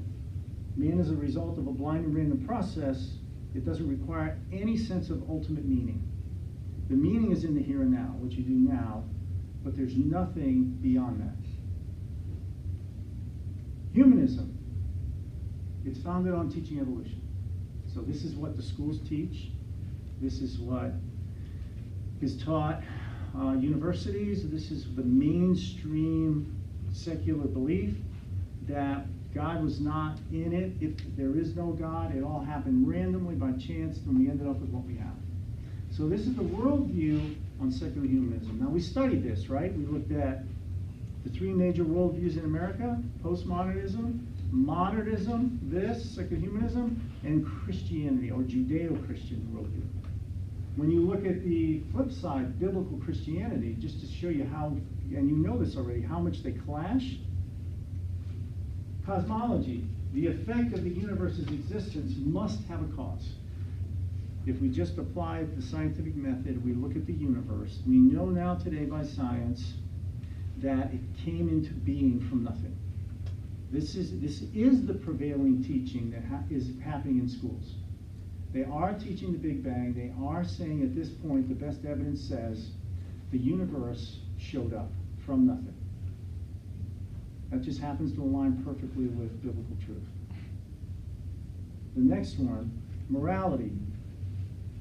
Man is a result of a blind and random process. It doesn't require any sense of ultimate meaning. The meaning is in the here and now, what you do now, but there's nothing beyond that. Humanism, it's founded on teaching evolution. So this is what the schools teach. This is what is taught universities. This is the mainstream secular belief that God was not in it. If there is no God, it all happened randomly by chance, and we ended up with what we have. So this is the worldview on secular humanism. Now we studied this, right? We looked at the three major worldviews in America: postmodernism, modernism, this, secular humanism, and Christianity, or Judeo-Christian worldview. When you look at the flip side, biblical Christianity, just to show you how, and you know this already, how much they clash. Cosmology, the effect of the universe's existence must have a cause. If we just apply the scientific method, we look at the universe, we know now today by science that it came into being from nothing. This is the prevailing teaching that is happening in schools. They are teaching the Big Bang. They are saying at this point, the best evidence says the universe showed up from nothing. That just happens to align perfectly with biblical truth. The next one, morality.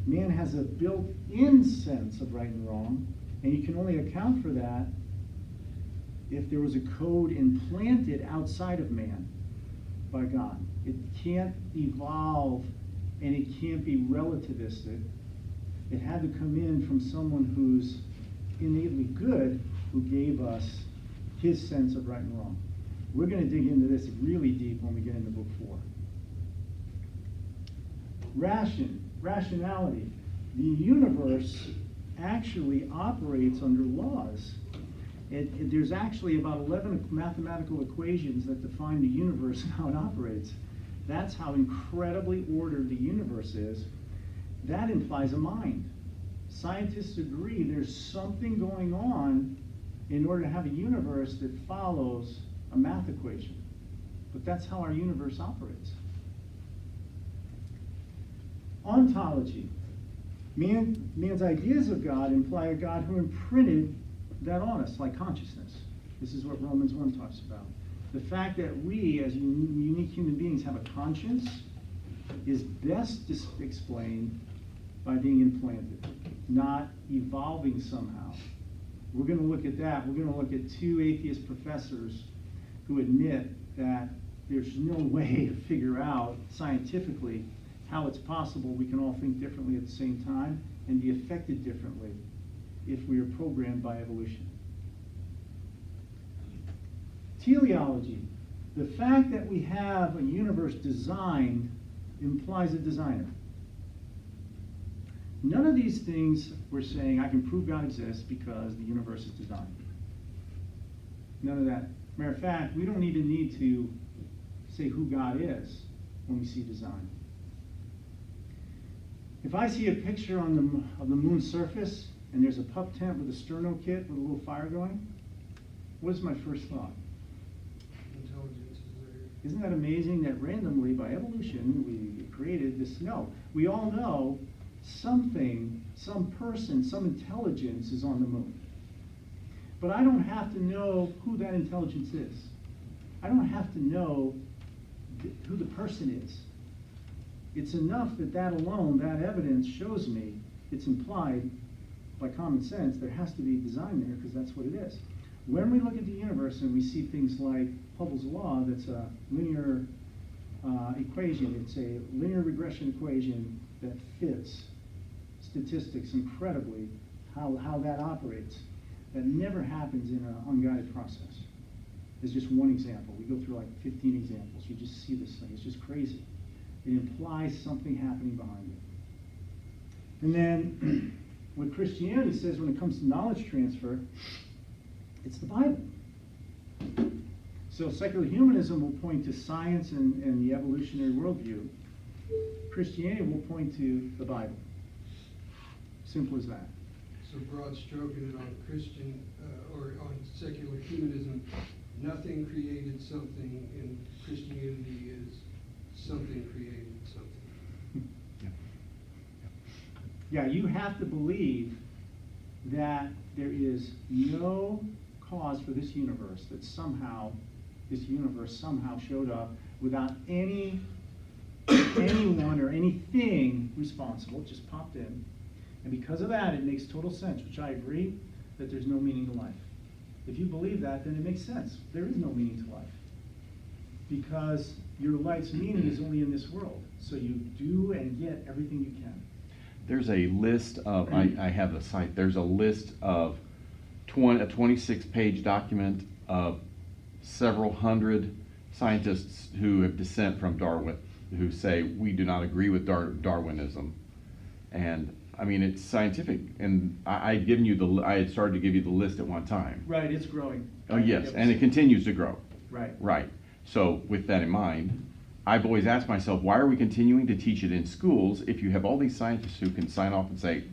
Man has a built-in sense of right and wrong, and you can only account for that if there was a code implanted outside of man by God. It can't evolve and it can't be relativistic. It had to come in from someone who's innately good, who gave us his sense of right and wrong. We're going to dig into this really deep when we get into book 4. Rationality. The universe actually operates under laws. There's actually about 11 mathematical equations that define the universe and how it operates. That's how incredibly ordered the universe is. That implies a mind. Scientists agree there's something going on in order to have a universe that follows a math equation. But that's how our universe operates. Ontology. Man's ideas of God imply a God who imprinted that on us, like consciousness. This is what Romans 1 talks about. The fact that we, as unique human beings, have a conscience is best explained by being implanted, not evolving somehow. We're going to look at that. We're going to look at 2 atheist professors who admit that there's no way to figure out scientifically how it's possible we can all think differently at the same time and be affected differently if we are programmed by evolution. Teleology. The fact that we have a universe designed implies a designer. None of these things we're saying, I can prove God exists because the universe is designed. None of that. Matter of fact, we don't even need to say who God is when we see design. If I see a picture on of the moon's surface and there's a pup tent with a sterno kit with a little fire going, what is my first thought? Intelligence is there. Isn't that amazing that randomly by evolution we created this? No, we all know something, some person, some intelligence is on the moon. But I don't have to know who that intelligence is. I don't have to know who the person is. It's enough that that alone, that evidence shows me, it's implied by common sense, there has to be design there because that's what it is. When we look at the universe and we see things like Hubble's law, that's a linear equation, it's a linear regression equation that fits statistics incredibly, how that operates. That never happens in an unguided process. It's just one example. We go through like 15 examples. You just see this thing. It's just crazy. It implies something happening behind it. And then what Christianity says when it comes to knowledge transfer, it's the Bible. So secular humanism will point to science and the evolutionary worldview. Christianity will point to the Bible. Simple as that. So broad stroking it on Christian, or on secular humanism, nothing created something, and Christianity is something created something. Yeah, you have to believe that there is no cause for this universe, that somehow, this universe somehow showed up without anyone or anything responsible, it just popped in. And because of that, it makes total sense, which I agree, that there's no meaning to life. If you believe that, then it makes sense. There is no meaning to life. Because your life's meaning is only in this world. So you do and get everything you can. There's a list of, I have the site, there's a list of a 26-page document of several hundred scientists who have dissent from Darwin, who say we do not agree with Darwinism. And I mean, it's scientific, and I had started to give you the list at one time. Right, it's growing. Oh, yes, and it continues to grow. Right. Right. So with that in mind, I've always asked myself, why are we continuing to teach it in schools if you have all these scientists who can sign off and say,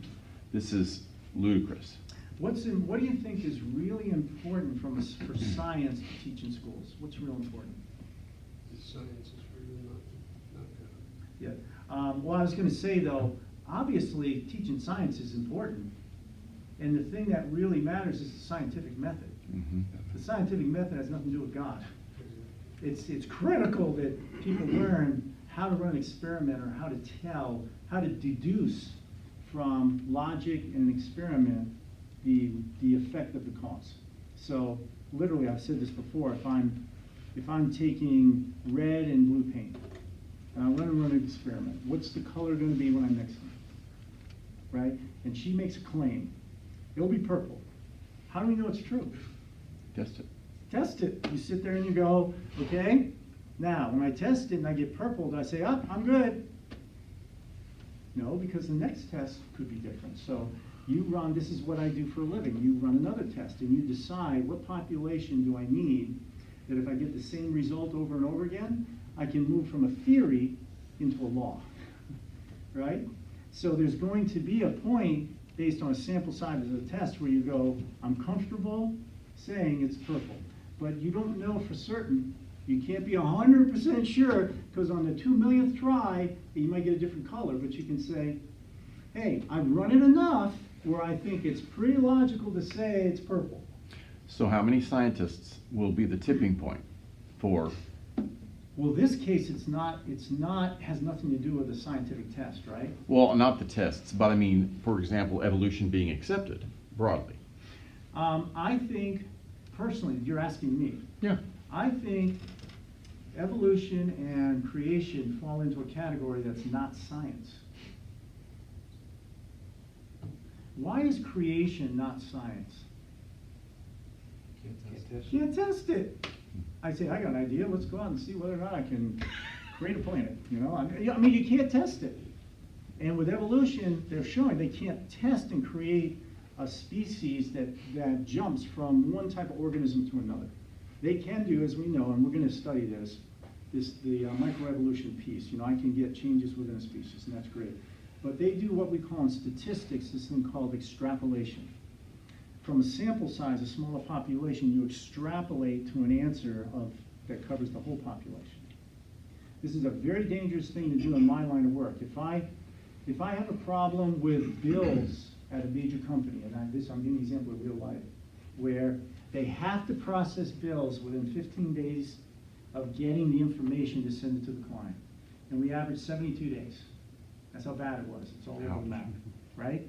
this is ludicrous? What do you think is really important for science to teach in schools? What's real important? The science is really not good. Yeah. Well, I was going to say, though, obviously teaching science is important. And the thing that really matters is the scientific method. Mm-hmm. The scientific method has nothing to do with God. It's critical that people learn how to run an experiment or how to deduce from logic and an experiment the effect of the cause. So literally, I've said this before, if I'm taking red and blue paint, and I want to run an experiment, what's the color going to be when I mix them? Right? And she makes a claim. It'll be purple. How do we know it's true? Test it. Test it. You sit there and you go, okay, now when I test it and I get purple, do I say, oh, I'm good? No, because the next test could be different. So you run, this is what I do for a living, you run another test and you decide what population do I need that if I get the same result over and over again, I can move from a theory into a law, right? So there's going to be a point based on a sample size of the test where you go, I'm comfortable saying it's purple, but you don't know for certain. You can't be 100% sure because on the 2 millionth try, you might get a different color, but you can say, hey, I've run it enough where I think it's pretty logical to say it's purple. So how many scientists will be the tipping point for? Well, this case, has nothing to do with the scientific test, right? Well, not the tests, but I mean, for example, evolution being accepted broadly. I think, personally, you're asking me. Yeah. I think evolution and creation fall into a category that's not science. Why is creation not science? Can't test it. I say, I got an idea, let's go out and see whether or not I can create a planet, you know? I mean, you can't test it. And with evolution, they're showing they can't test and create a species that jumps from one type of organism to another. They can do, as we know, and we're going to study the microevolution piece. You know, I can get changes within a species, and that's great. But they do what we call in statistics, this thing called extrapolation. From a sample size, a smaller population, you extrapolate to an answer that covers the whole population. This is a very dangerous thing to do in my line of work. If I have a problem with bills at a major company, and I'm giving an example of real life, where they have to process bills within 15 days of getting the information to send it to the client. And we average 72 days. That's how bad it was. It's all over the map, right?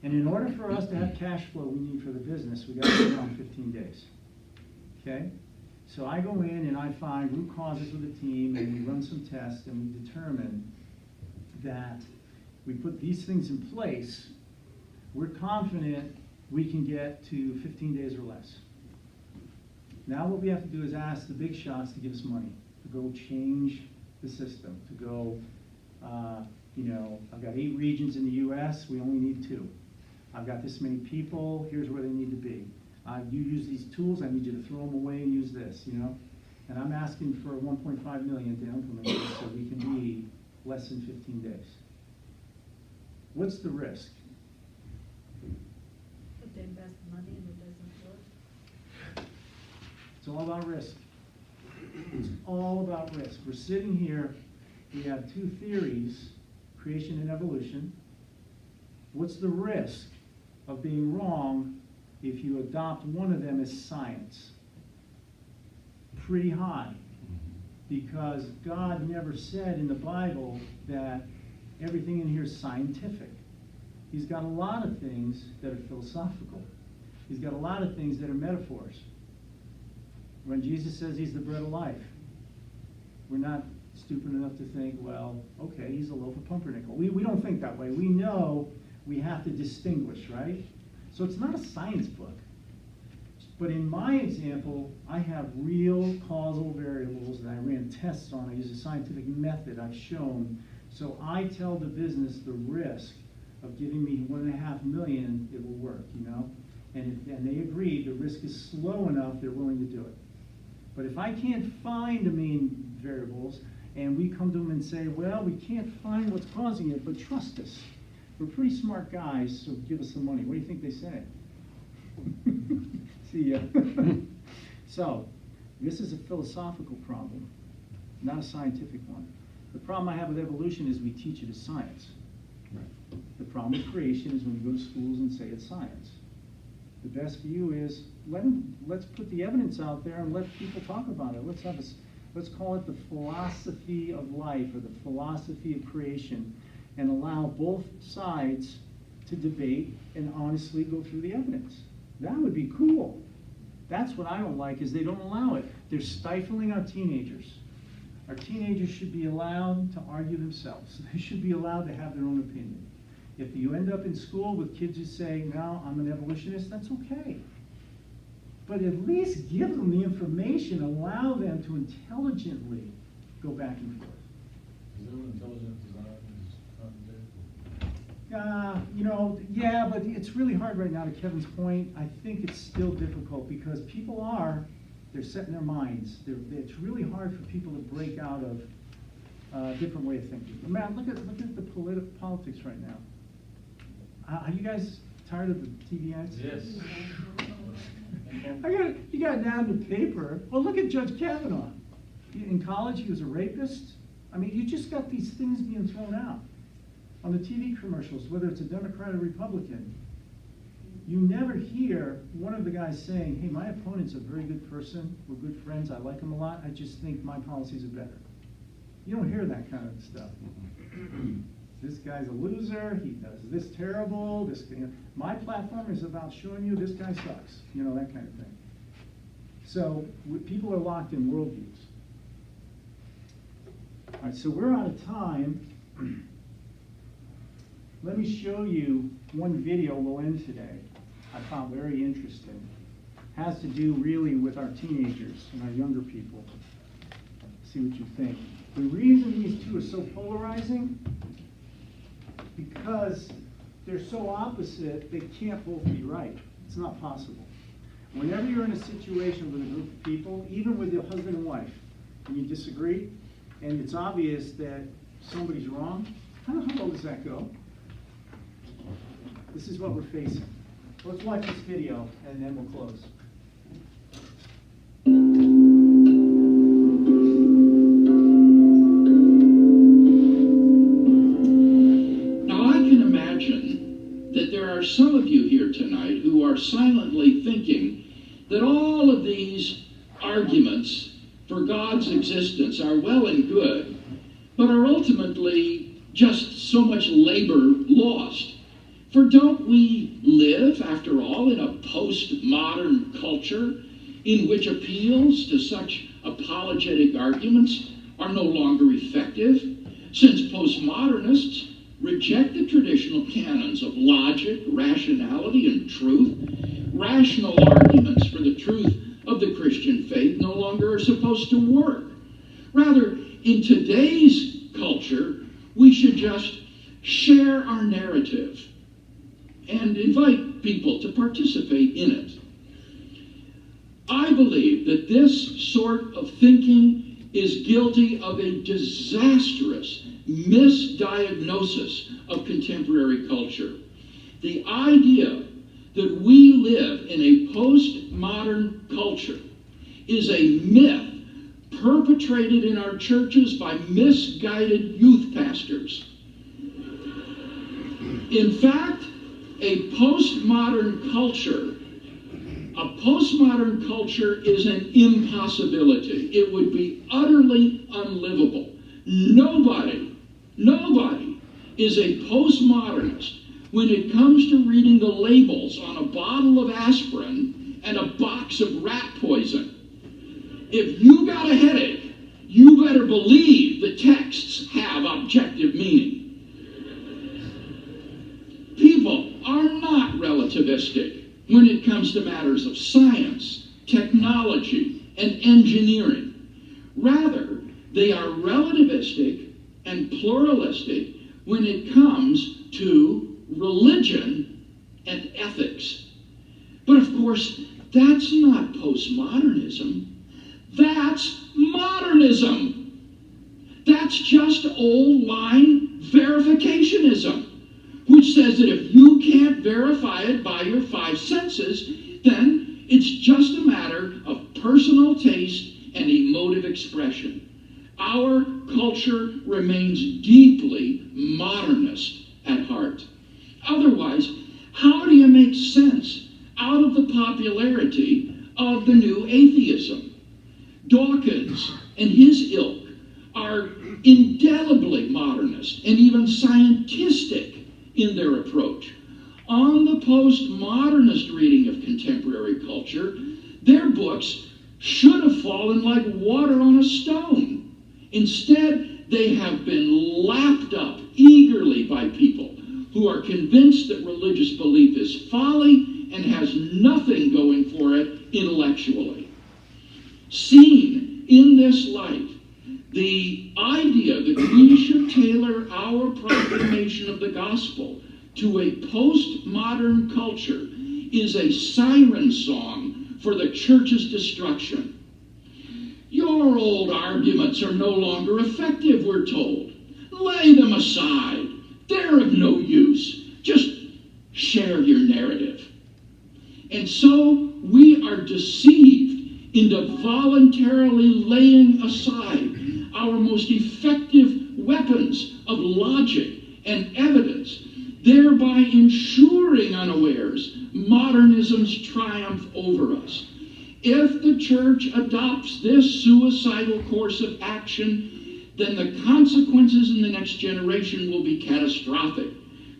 And in order for us to have cash flow we need for the business, we got to be around 15 days. Okay? So I go in and I find root causes with the team, and we run some tests, and we determine that we put these things in place, we're confident we can get to 15 days or less. Now what we have to do is ask the big shots to give us money, to go change the system, to go, I've got 8 regions in the US, we only need 2. I've got this many people, here's where they need to be. You use these tools, I need you to throw them away and use this, And I'm asking for 1.5 million to implement this so we can be less than 15 days. What's the risk? If they invest money and it doesn't work. It's all about risk. It's all about risk. We're sitting here, we have 2 theories, creation and evolution. What's the risk of being wrong if you adopt one of them as science? Pretty high. Because God never said in the Bible that everything in here is scientific. He's got a lot of things that are philosophical. He's got a lot of things that are metaphors. When Jesus says he's the bread of life, we're not stupid enough to think, well, okay, he's a loaf of pumpernickel. We don't think that way. We know we have to distinguish, right? So it's not a science book. But in my example, I have real causal variables that I ran tests on. I use a scientific method I've shown. So I tell the business the risk of giving me 1.5 million, it will work, And they agree the risk is slow enough, they're willing to do it. But if I can't find the main variables, and we come to them and say, well, we can't find what's causing it, but trust us. We're pretty smart guys, so give us some money. What do you think they say? See ya. So, this is a philosophical problem, not a scientific one. The problem I have with evolution is we teach it as science. Right. The problem with creation is when you go to schools and say it's science. The best view is let's put the evidence out there and let people talk about it. Let's call it the philosophy of life or the philosophy of creation, and allow both sides to debate and honestly go through the evidence. That would be cool. That's what I don't like, is they don't allow it. They're stifling our teenagers. Our teenagers should be allowed to argue themselves. They should be allowed to have their own opinion. If you end up in school with kids who say, no, I'm an evolutionist, that's okay. But at least give them the information, allow them to intelligently go back and forth. Is there an intelligent design Yeah, but it's really hard right now, to Kevin's point. I think it's still difficult because people they're set in their minds. It's really hard for people to break out of a different way of thinking. Man, look at the politics right now. Are you guys tired of the TV ads? Yes. You got down to paper. Well, look at Judge Kavanaugh. In college, he was a rapist. I mean, you just got these things being thrown out. On the TV commercials, whether it's a Democrat or Republican, you never hear one of the guys saying, hey, my opponent's a very good person, we're good friends, I like him a lot, I just think my policies are better. You don't hear that kind of stuff. This guy's a loser, he does this terrible, my platform is about showing you this guy sucks, that kind of thing. So people are locked in worldviews. All right, so we're out of time. Let me show you one video we'll end today. I found very interesting. Has to do really with our teenagers and our younger people. See what you think. The reason these two are so polarizing, because they're so opposite, they can't both be right. It's not possible. Whenever you're in a situation with a group of people, even with your husband and wife, and you disagree, and it's obvious that somebody's wrong, how low does that go? This is what we're facing. Let's watch this video, and then we'll close. Now, I can imagine that there are some of you here tonight who are silently thinking that all of these arguments for God's existence are well and good, but are ultimately just so much labor lost. For don't we live, after all, in a postmodern culture in which appeals to such apologetic arguments are no longer effective, since postmodernists reject the traditional canons of logic, rationality, and truth? Rational arguments for the truth of the Christian faith no longer are supposed to work. Rather, in today's culture, we should just share our narrative and invite people to participate in it. I believe that this sort of thinking is guilty of a disastrous misdiagnosis of contemporary culture. The idea that we live in a postmodern culture is a myth perpetrated in our churches by misguided youth pastors. In fact, a postmodern culture is an impossibility. It would be utterly unlivable. Nobody is a postmodernist when it comes to reading the labels on a bottle of aspirin and a box of rat poison. If you got a headache, you better believe the texts have objective meaning. People are not relativistic when it comes to matters of science, technology, and engineering. Rather, they are relativistic and pluralistic when it comes to religion and ethics. But of course, that's not postmodernism. That's modernism. That's just old-line verificationism, which says that if you can't verify it by your five senses, then it's just a matter of personal taste and emotive expression. Our culture remains deeply modernist at heart. Otherwise, how do you make sense out of the popularity of the new atheism? Dawkins and his ilk are indelibly modernist and even scientistic in their approach. On the postmodernist reading of contemporary culture, their books should have fallen like water on a stone. Instead, they have been lapped up eagerly by people who are convinced that religious belief is folly and has nothing going for it intellectually. Seen in this light, the idea that we should tailor our proclamation of the gospel to a postmodern culture is a siren song for the church's destruction. Your old arguments are no longer effective, we're told. Lay them aside. They're of no use. Just share your narrative. And so we are deceived into voluntarily laying aside our most effective weapons of logic and evidence, thereby ensuring unawares modernism's triumph over us. If the church adopts this suicidal course of action, then the consequences in the next generation will be catastrophic.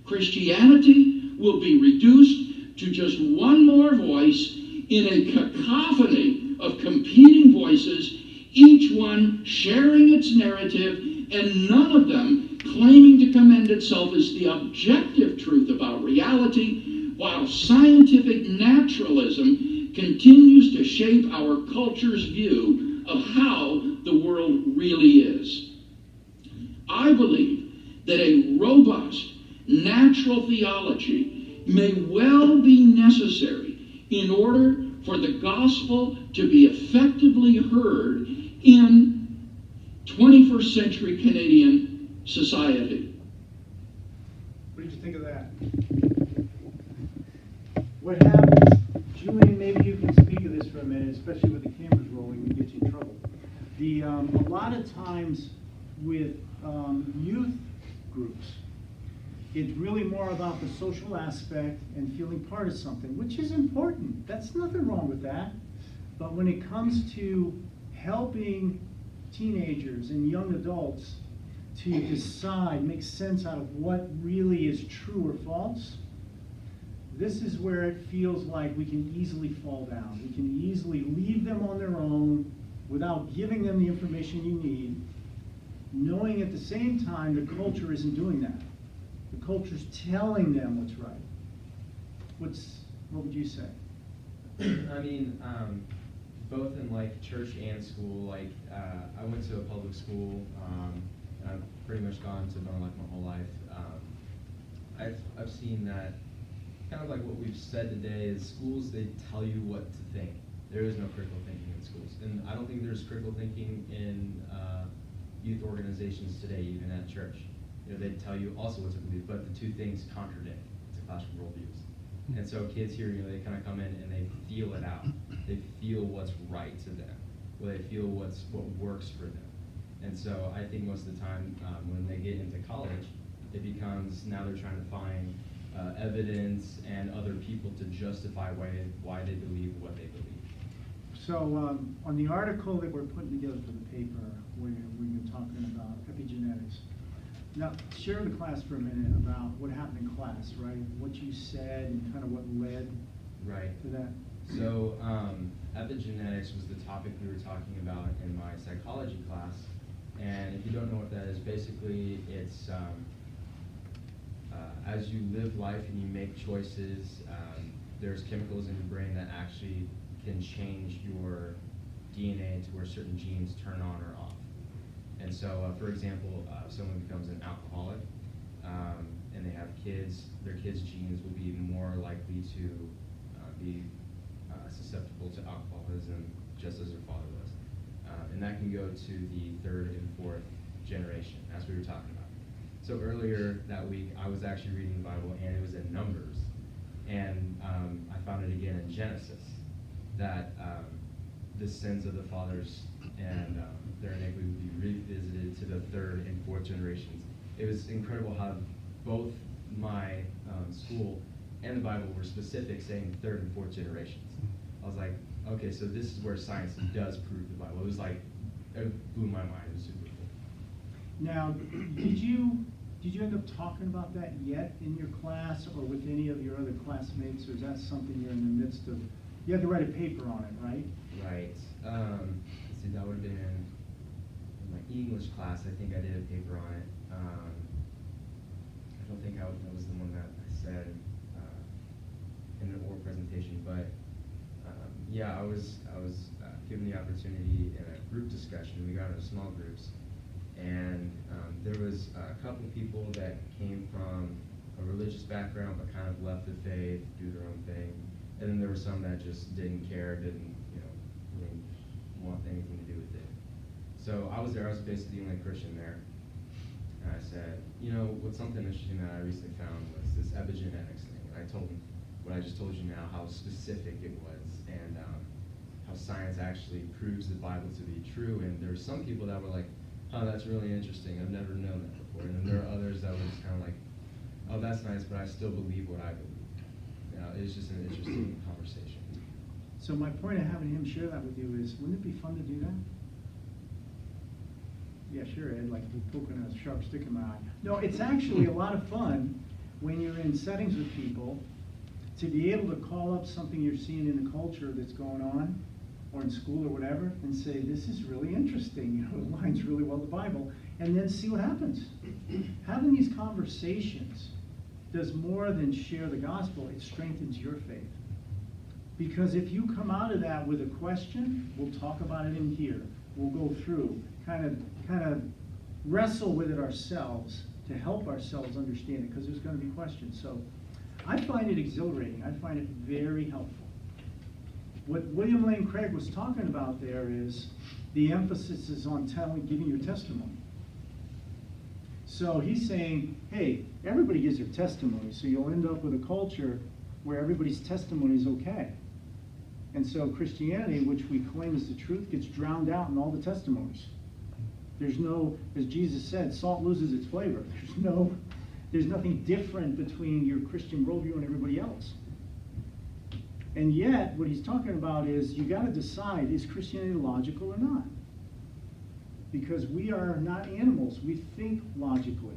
Christianity will be reduced to just one more voice in a cacophony of competing voices, each one sharing its narrative, and none of them claiming to commend itself as the objective truth about reality, while scientific naturalism continues to shape our culture's view of how the world really is. I believe that a robust natural theology may well be necessary in order for the gospel to be effectively heard in 21st century Canadian society. What did you think of that? what happens, Julian, maybe you can speak of this for a minute, especially with the cameras rolling, we get you in trouble. A lot of times with youth groups, it's really more about the social aspect and feeling part of something, which is important. That's nothing wrong with that. But when it comes to helping teenagers and young adults to decide, make sense out of what really is true or false, this is where it feels like we can easily fall down. We can easily leave them on their own without giving them the information you need, knowing at the same time the culture isn't doing that. The culture's telling them what's right. What would you say? I mean, both in like church and school. Like, I went to a public school. And I've pretty much gone to Mount Life my whole life. I've seen that kind of like what we've said today is schools, they tell you what to think. There is no critical thinking in schools, and I don't think there's critical thinking in youth organizations today, even at church. You know, they tell you also what to believe, but the two things contradict to classroom worldviews. And so kids here, you know, they kind of come in and they feel it out. They feel what's right to them, or they feel what works for them. And so I think most of the time when they get into college, it becomes now they're trying to find evidence and other people to justify why they believe what they believe. So on the article that we're putting together for the paper, where you're talking about epigenetics, now share with the class for a minute about what happened in class, right? What you said and kind of what led to that. So epigenetics was the topic we were talking about in my psychology class. And if you don't know what that is, basically it's as you live life and you make choices, there's chemicals in your brain that actually can change your DNA to where certain genes turn on or off. And so, for example, if someone becomes an alcoholic and they have kids, their kids' genes will be more likely to be susceptible to alcoholism just as their father was. And that can go to the third and fourth generation, as we were talking about. So earlier that week, I was actually reading the Bible, and it was in Numbers. And I found it again in Genesis, that the sins of the fathers and their iniquity would be revisited to the third and fourth generations. It was incredible how both my school and the Bible were specific, saying third and fourth generations. I was like, okay, so this is where science does prove the Bible. It was like, it blew my mind. It was super cool. Now, did you end up talking about that yet in your class or with any of your other classmates, or is that something you're in the midst of? You had to write a paper on it, right? Right. Let's see, that would have been in my English class. I think I did a paper on it. I don't think that was the one that I said in the oral presentation, but yeah, I was given the opportunity in a group discussion. We got into small groups, and there was a couple people that came from a religious background but kind of left the faith, do their own thing, and then there were some that just didn't care, didn't really want anything to do with it. So I was there. I was basically the only Christian there, and I said, what's something interesting that I recently found was this epigenetics thing. And I told them what I just told you now, how specific it was, and how science actually proves the Bible to be true. And there were some people that were like, oh, that's really interesting. I've never known that before. And then there are others that were just kind of like, oh, that's nice, but I still believe what I believe. It was just an interesting conversation. So my point of having him share that with you is, wouldn't it be fun to do that? Yeah, sure, Ed, like poking a sharp stick in my eye. No, it's actually a lot of fun when you're in settings with people to be able to call up something you're seeing in the culture that's going on, or in school or whatever, and say, this is really interesting, it aligns really well with the Bible, and then see what happens. Having these conversations does more than share the gospel, it strengthens your faith. Because if you come out of that with a question, we'll talk about it in here. We'll go through, kind of wrestle with it ourselves to help ourselves understand it, because there's going to be questions. So I find it exhilarating. I find it very helpful. What William Lane Craig was talking about there is the emphasis is on giving your testimony. So he's saying, hey, everybody gives their testimony, so you'll end up with a culture where everybody's testimony is okay. And so Christianity, which we claim is the truth, gets drowned out in all the testimonies. There's no, as Jesus said, salt loses its flavor. There's nothing different between your Christian worldview and everybody else. And yet, what he's talking about is you got to decide, is Christianity logical or not? Because we are not animals. We think logically.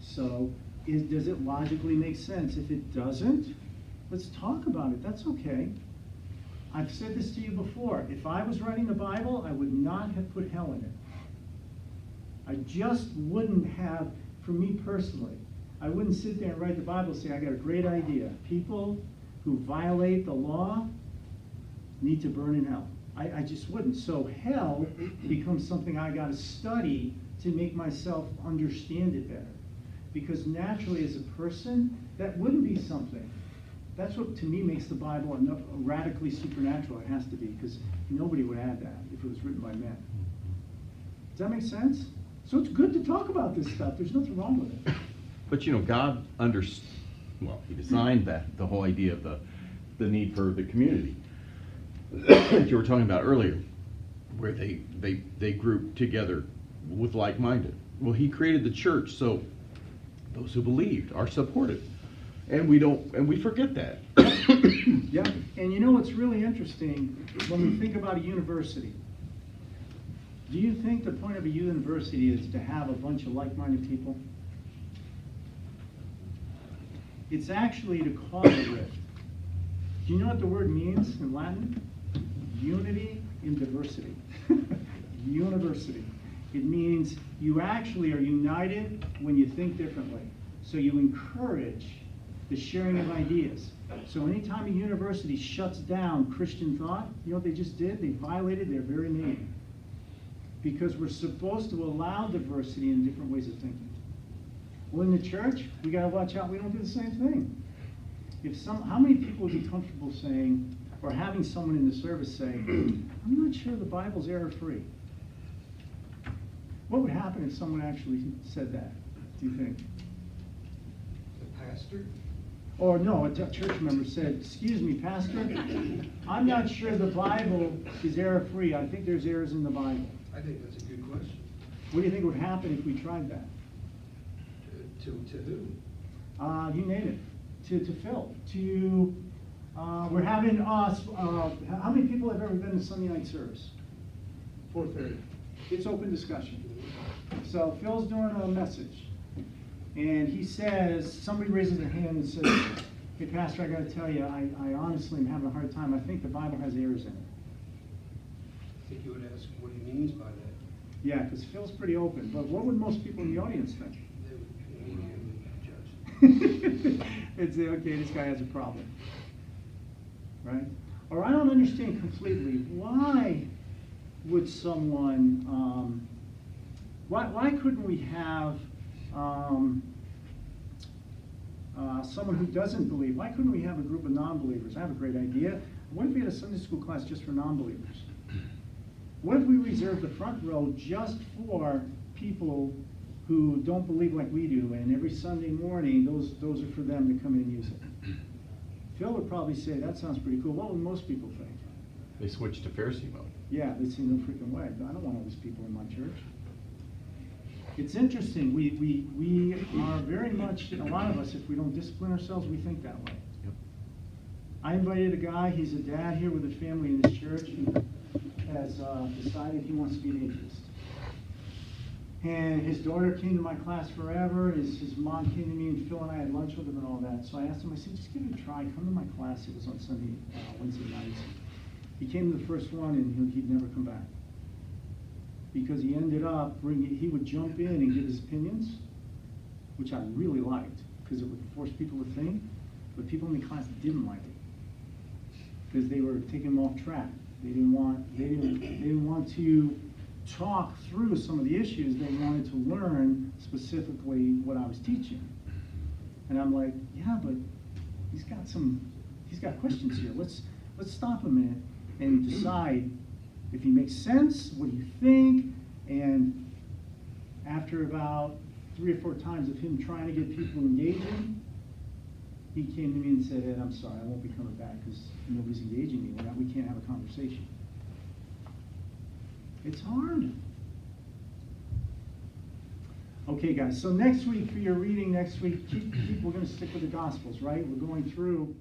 So does it logically make sense? If it doesn't, let's talk about it. That's okay. I've said this to you before. If I was writing the Bible, I would not have put hell in it. I just wouldn't have, for me personally, I wouldn't sit there and write the Bible and say, I got a great idea. People who violate the law need to burn in hell. I just wouldn't. So hell becomes something I got to study to make myself understand it better. Because naturally, as a person, that wouldn't be something. That's what, to me, makes the Bible radically supernatural. It has to be, because nobody would add that if it was written by men. Does that make sense? So it's good to talk about this stuff. There's nothing wrong with it. But God he designed the whole idea of the need for the community that you were talking about earlier, where they group together with like-minded. Well, he created the church, so those who believed are supported. And we forget that. Yeah, and you know what's really interesting when we think about a university? Do you think the point of a university is to have a bunch of like-minded people? It's actually to cause a rift. Do you know what the word means in Latin? Unity in diversity. University. It means you actually are united when you think differently. So you encourage the sharing of ideas. So anytime a university shuts down Christian thought, you know what they just did? They violated their very name. Because we're supposed to allow diversity in different ways of thinking. Well, in the church, we got to watch out we don't do the same thing. How many people would be comfortable saying, or having someone in the service say, I'm not sure the Bible's error-free? What would happen if someone actually said that, do you think? The pastor? Or no, a church member said, excuse me, Pastor, I'm not sure the Bible is error-free. I think there's errors in the Bible. I think that's a good question. What do you think would happen if we tried that? To who? You name it. To Phil. We're having us. How many people have ever been to Sunday night service? 4:30. It's open discussion. So Phil's doing a message, and he says, somebody raises their hand and says, "Hey, Pastor, I got to tell you, I honestly am having a hard time. I think the Bible has errors in it." I think you would ask what he means by that. Yeah, because Phil's pretty open. But what would most people in the audience think? They would immediately judge. They'd say, okay, this guy has a problem. Right? Or I don't understand completely, why would someone, why couldn't we have someone who doesn't believe? Why couldn't we have a group of non-believers? I have a great idea. What if we had a Sunday school class just for non-believers? What if we reserved the front row just for people who don't believe like we do, and every Sunday morning, those are for them to come in and use it? Phil would probably say, that sounds pretty cool. What would most people think? They switched to Pharisee mode. Yeah, they'd say, no freaking way. I don't want all these people in my church. It's interesting. We are very much, a lot of us, if we don't discipline ourselves, we think that way. Yep. I invited a guy, he's a dad here with a family in his church, who has decided he wants to be an atheist. And his daughter came to my class forever. His mom came to me, and Phil and I had lunch with him and all that. So I asked him, I said, just give it a try. Come to my class. It was on Wednesday nights. He came to the first one, and he'd never come back. Because he ended up he would jump in and give his opinions, which I really liked, because it would force people to think. But people in the class didn't like it, because they were taking him off track. They didn't want to talk through some of the issues. They wanted to learn specifically what I was teaching. And I'm like, yeah, but he's got questions here. Let's stop a minute and decide if he makes sense. What do you think? And after about 3 or 4 times of him trying to get people engaging, he came to me and said, Ed, I'm sorry, I won't be coming back because nobody's engaging me. We can't have a conversation. It's hard. Okay, guys, so next week for your reading next week, we're going to stick with the Gospels, right? We're going through